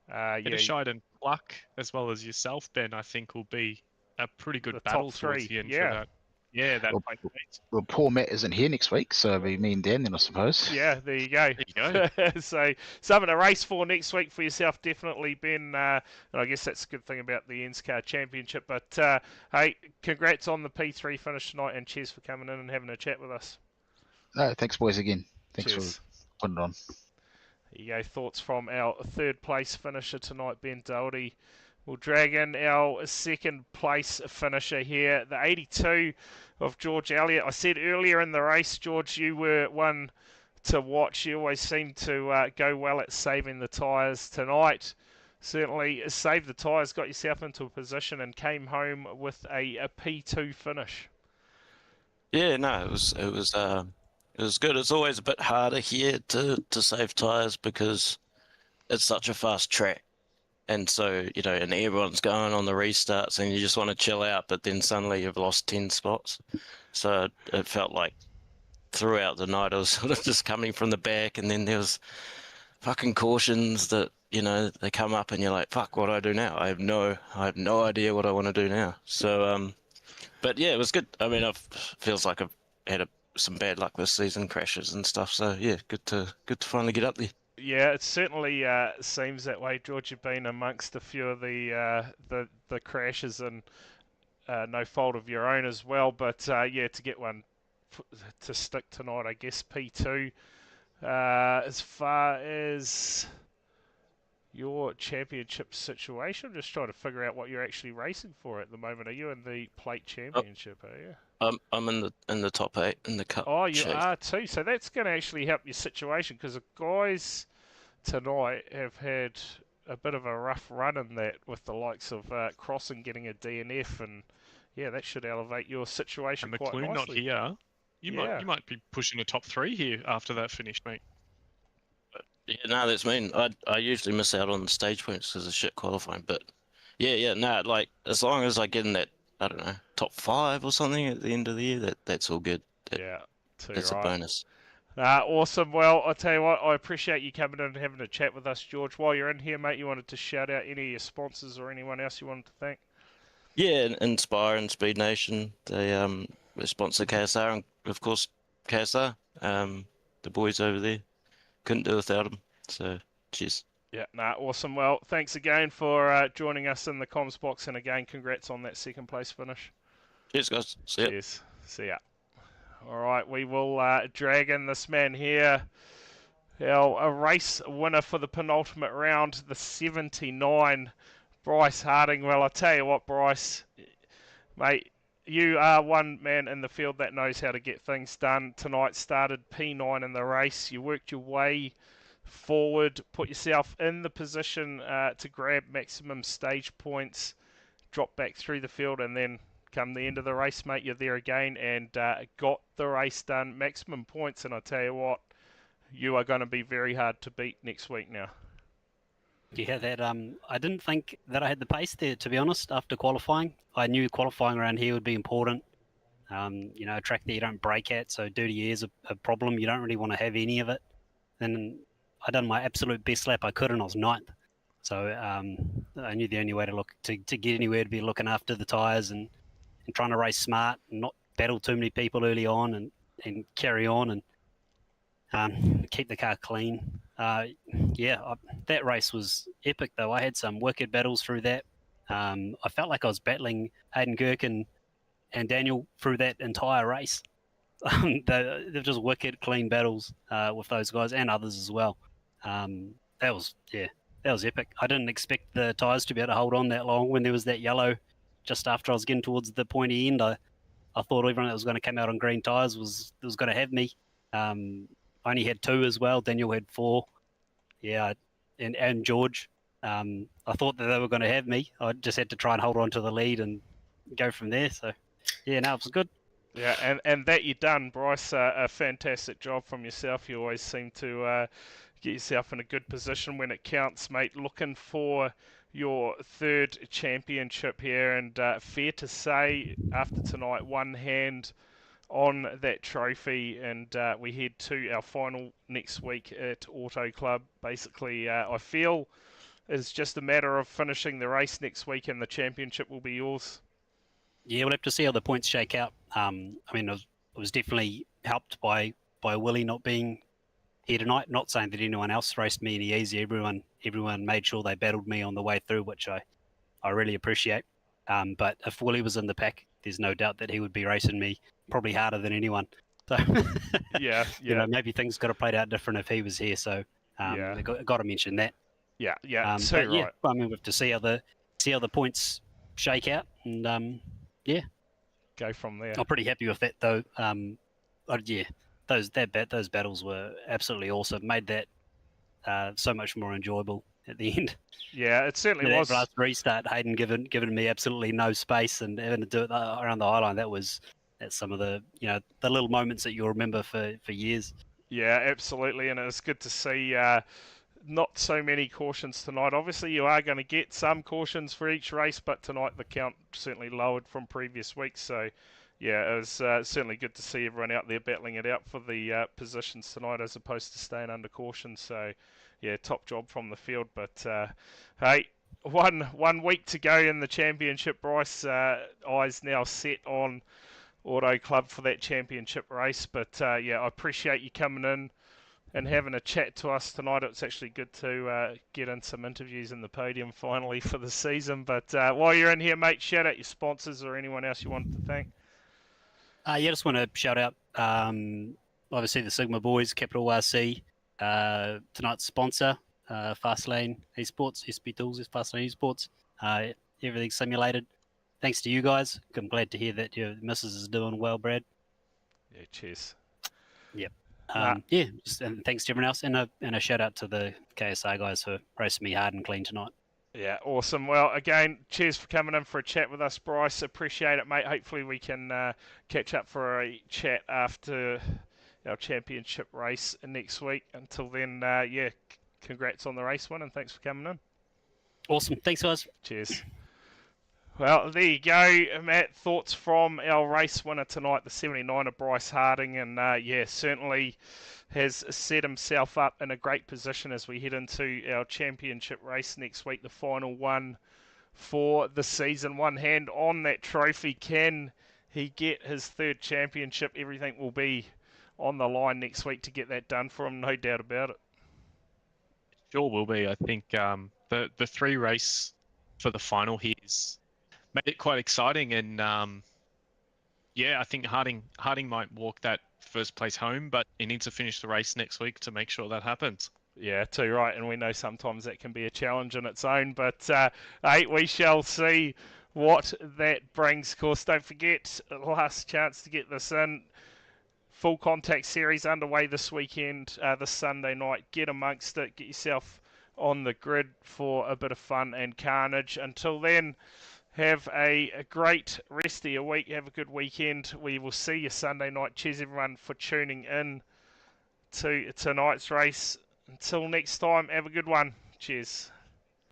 Bit of shide and luck, as well as yourself, Ben, I think will be a pretty good The battle top towards three, the end yeah. for that. Yeah, that Well, plate meet. Well, poor Matt isn't here next week, so it'll be me and Dan then, I suppose. Yeah, there you go. There you go. So something to race for next week for yourself, definitely, Ben. And I guess that's a good thing about the ENSCAR Championship. But hey, congrats on the P3 finish tonight, and cheers for coming in and having a chat with us. No, thanks, boys, again. Thanks Cheers. for putting it on. There you go, thoughts from our third place finisher tonight, Ben Doherty. We'll drag in our second place finisher here, the 82 of George Elliott. I said earlier in the race, George, you were one to watch. You always seem to go well at saving the tyres. Tonight, certainly saved the tyres, got yourself into a position and came home with a P2 finish. Yeah, no, it was good. It's always a bit harder here to save tyres because it's such a fast track. And so, and everyone's going on the restarts and you just want to chill out, but then suddenly you've lost 10 spots. So it felt like throughout the night I was sort of just coming from the back, and then there was fucking cautions that, they come up and you're like, fuck, what do I do now? I have no idea what I want to do now. So, but yeah, it was good. I mean, feels like I've had some bad luck this season, crashes and stuff. So yeah, good to finally get up there. Yeah, it certainly seems that way, George. You've been amongst a few of the crashes and no fault of your own as well. But to get one to stick tonight, I guess P2. As far as your championship situation, I'm just trying to figure out what you're actually racing for at the moment. Are you in the plate championship? Are you? I'm in the top 8 in the cup. Oh, you shape. are too. So that's going to actually help your situation, because the guys tonight have had a bit of a rough run in that, with the likes of Crossing getting a DNF, and yeah, that should elevate your situation And quite McLuhan not nicely. here. You Yeah. might be pushing a top 3 here after that finish, mate. Yeah, no, that's mean. I usually miss out on the stage points because of shit qualifying, but no, like as long as I get in that, I don't know, top 5 or something at the end of the year, that's all good. Yeah, too That's right. a bonus. Awesome. Well, I tell you what, I appreciate you coming in and having a chat with us, George. While you're in here, mate, you wanted to shout out any of your sponsors or anyone else you wanted to thank? Yeah, Inspire and Speed Nation, they sponsor KSR, and of course KSR, the boys over there. Couldn't do without them. So cheers. Yeah, awesome. Well, thanks again for joining us in the comms box, and again, congrats on that second place finish. Cheers, guys. See ya. Cheers. See ya. All right, we will drag in this man here. A race winner for the penultimate round, the 79, Bryce Harding. Well, I tell you what, Bryce, mate, you are one man in the field that knows how to get things done. Tonight started P9 in the race. You worked your way forward, put yourself in the position to grab maximum stage points, drop back through the field, and then come the end of the race, mate, you're there again and got the race done, maximum points. And I tell you what, you are going to be very hard to beat next week now. Yeah, that I didn't think that I had the pace there, to be honest. After qualifying, I knew qualifying around here would be important. A track that you don't brake at, so dirty air is a problem. You don't really want to have any of it. And I done my absolute best lap I could, and I was 9th. So I knew the only way to get anywhere to be looking after the tyres and trying to race smart and not battle too many people early on and carry on and keep the car clean. Yeah, that race was epic though. I had some wicked battles through that. I felt like I was battling Hayden Girk and Daniel through that entire race. They're just wicked, clean battles with those guys and others as well. That was epic. I didn't expect the tyres to be able to hold on that long when there was that yellow just after I was getting towards the pointy end. I thought everyone that was going to come out on green tyres was going to have me. I only had 2 as well. Daniel had 4. Yeah, and George. I thought that they were going to have me. I just had to try and hold on to the lead and go from there. So, yeah, no, it was good. Yeah, and that you done, Bryce. A fantastic job from yourself. You always seem to get yourself in a good position when it counts, mate. Looking for your 3rd championship here, and fair to say, after tonight, one hand on that trophy, and we head to our final next week at Auto Club. Basically, I feel it's just a matter of finishing the race next week, and the championship will be yours. Yeah, we'll have to see how the points shake out. I mean, it was definitely helped by Willie not being here tonight. Not saying that anyone else raced me any easy. Everyone made sure they battled me on the way through, which I really appreciate. But if Willie was in the pack, there's no doubt that he would be racing me probably harder than anyone. So Yeah. you know, maybe things could have played out different if he was here. So Yeah. I got to mention that. Yeah, But right. yeah, I mean, we have to see how the points shake out, and yeah, Go from there. I'm pretty happy with that though. Yeah, those battles were absolutely awesome. Made that so much more enjoyable at the end. Yeah, it certainly That was. last restart, Hayden giving me absolutely no space and having to do it around the highline. That's some of the the little moments that you'll remember for years. Yeah, absolutely, and it's good to see not so many cautions tonight. Obviously, you are going to get some cautions for each race, but tonight the count certainly lowered from previous weeks. So, yeah, it was certainly good to see everyone out there battling it out for the positions tonight as opposed to staying under caution. So, yeah, top job from the field. But, hey, one week to go in the championship, Bryce. Eyes now set on Auto Club for that championship race. But, yeah, I appreciate you coming in and having a chat to us tonight. It's actually good to get in some interviews in the podium finally for the season. But while you're in here, mate, shout out your sponsors or anyone else you wanted to thank. Yeah, just want to shout out, obviously, the Sigma Boys, Capital RC, tonight's sponsor, Fastlane eSports, SP Tools, Fastlane eSports, everything's simulated. Thanks to you guys. I'm glad to hear that your missus is doing well, Brad. Yeah, cheers. Yep. Nah. Yeah, and thanks to everyone else, and a shout out to the KSR guys for racing me hard and clean tonight. Yeah, awesome. Well, again, cheers for coming in for a chat with us, Bryce. Appreciate it, mate. Hopefully we can catch up for a chat after our championship race next week. Until then, yeah, congrats on the race win and thanks for coming in. Awesome. Thanks, guys. Cheers. Well, there you go, Matt. Thoughts from our race winner tonight, the 79er Bryce Harding, and yeah, certainly has set himself up in a great position as we head into our championship race next week, the final one for the season. One hand on that trophy. Can he get his 3rd championship? Everything will be on the line next week to get that done for him, no doubt about it. Sure will be. I think the 3 race for the final here is made it quite exciting, and yeah, I think Harding might walk that 1st place home, but he needs to finish the race next week to make sure that happens. Yeah, too right, and we know sometimes that can be a challenge in its own, but hey, we shall see what that brings. Of course, don't forget, last chance to get this in. Full Contact Series underway this weekend, this Sunday night. Get amongst it, get yourself on the grid for a bit of fun and carnage. Until then, have a great rest of your week. Have a good weekend. We will see you Sunday night. Cheers, everyone, for tuning in to tonight's race. Until next time, have a good one. Cheers.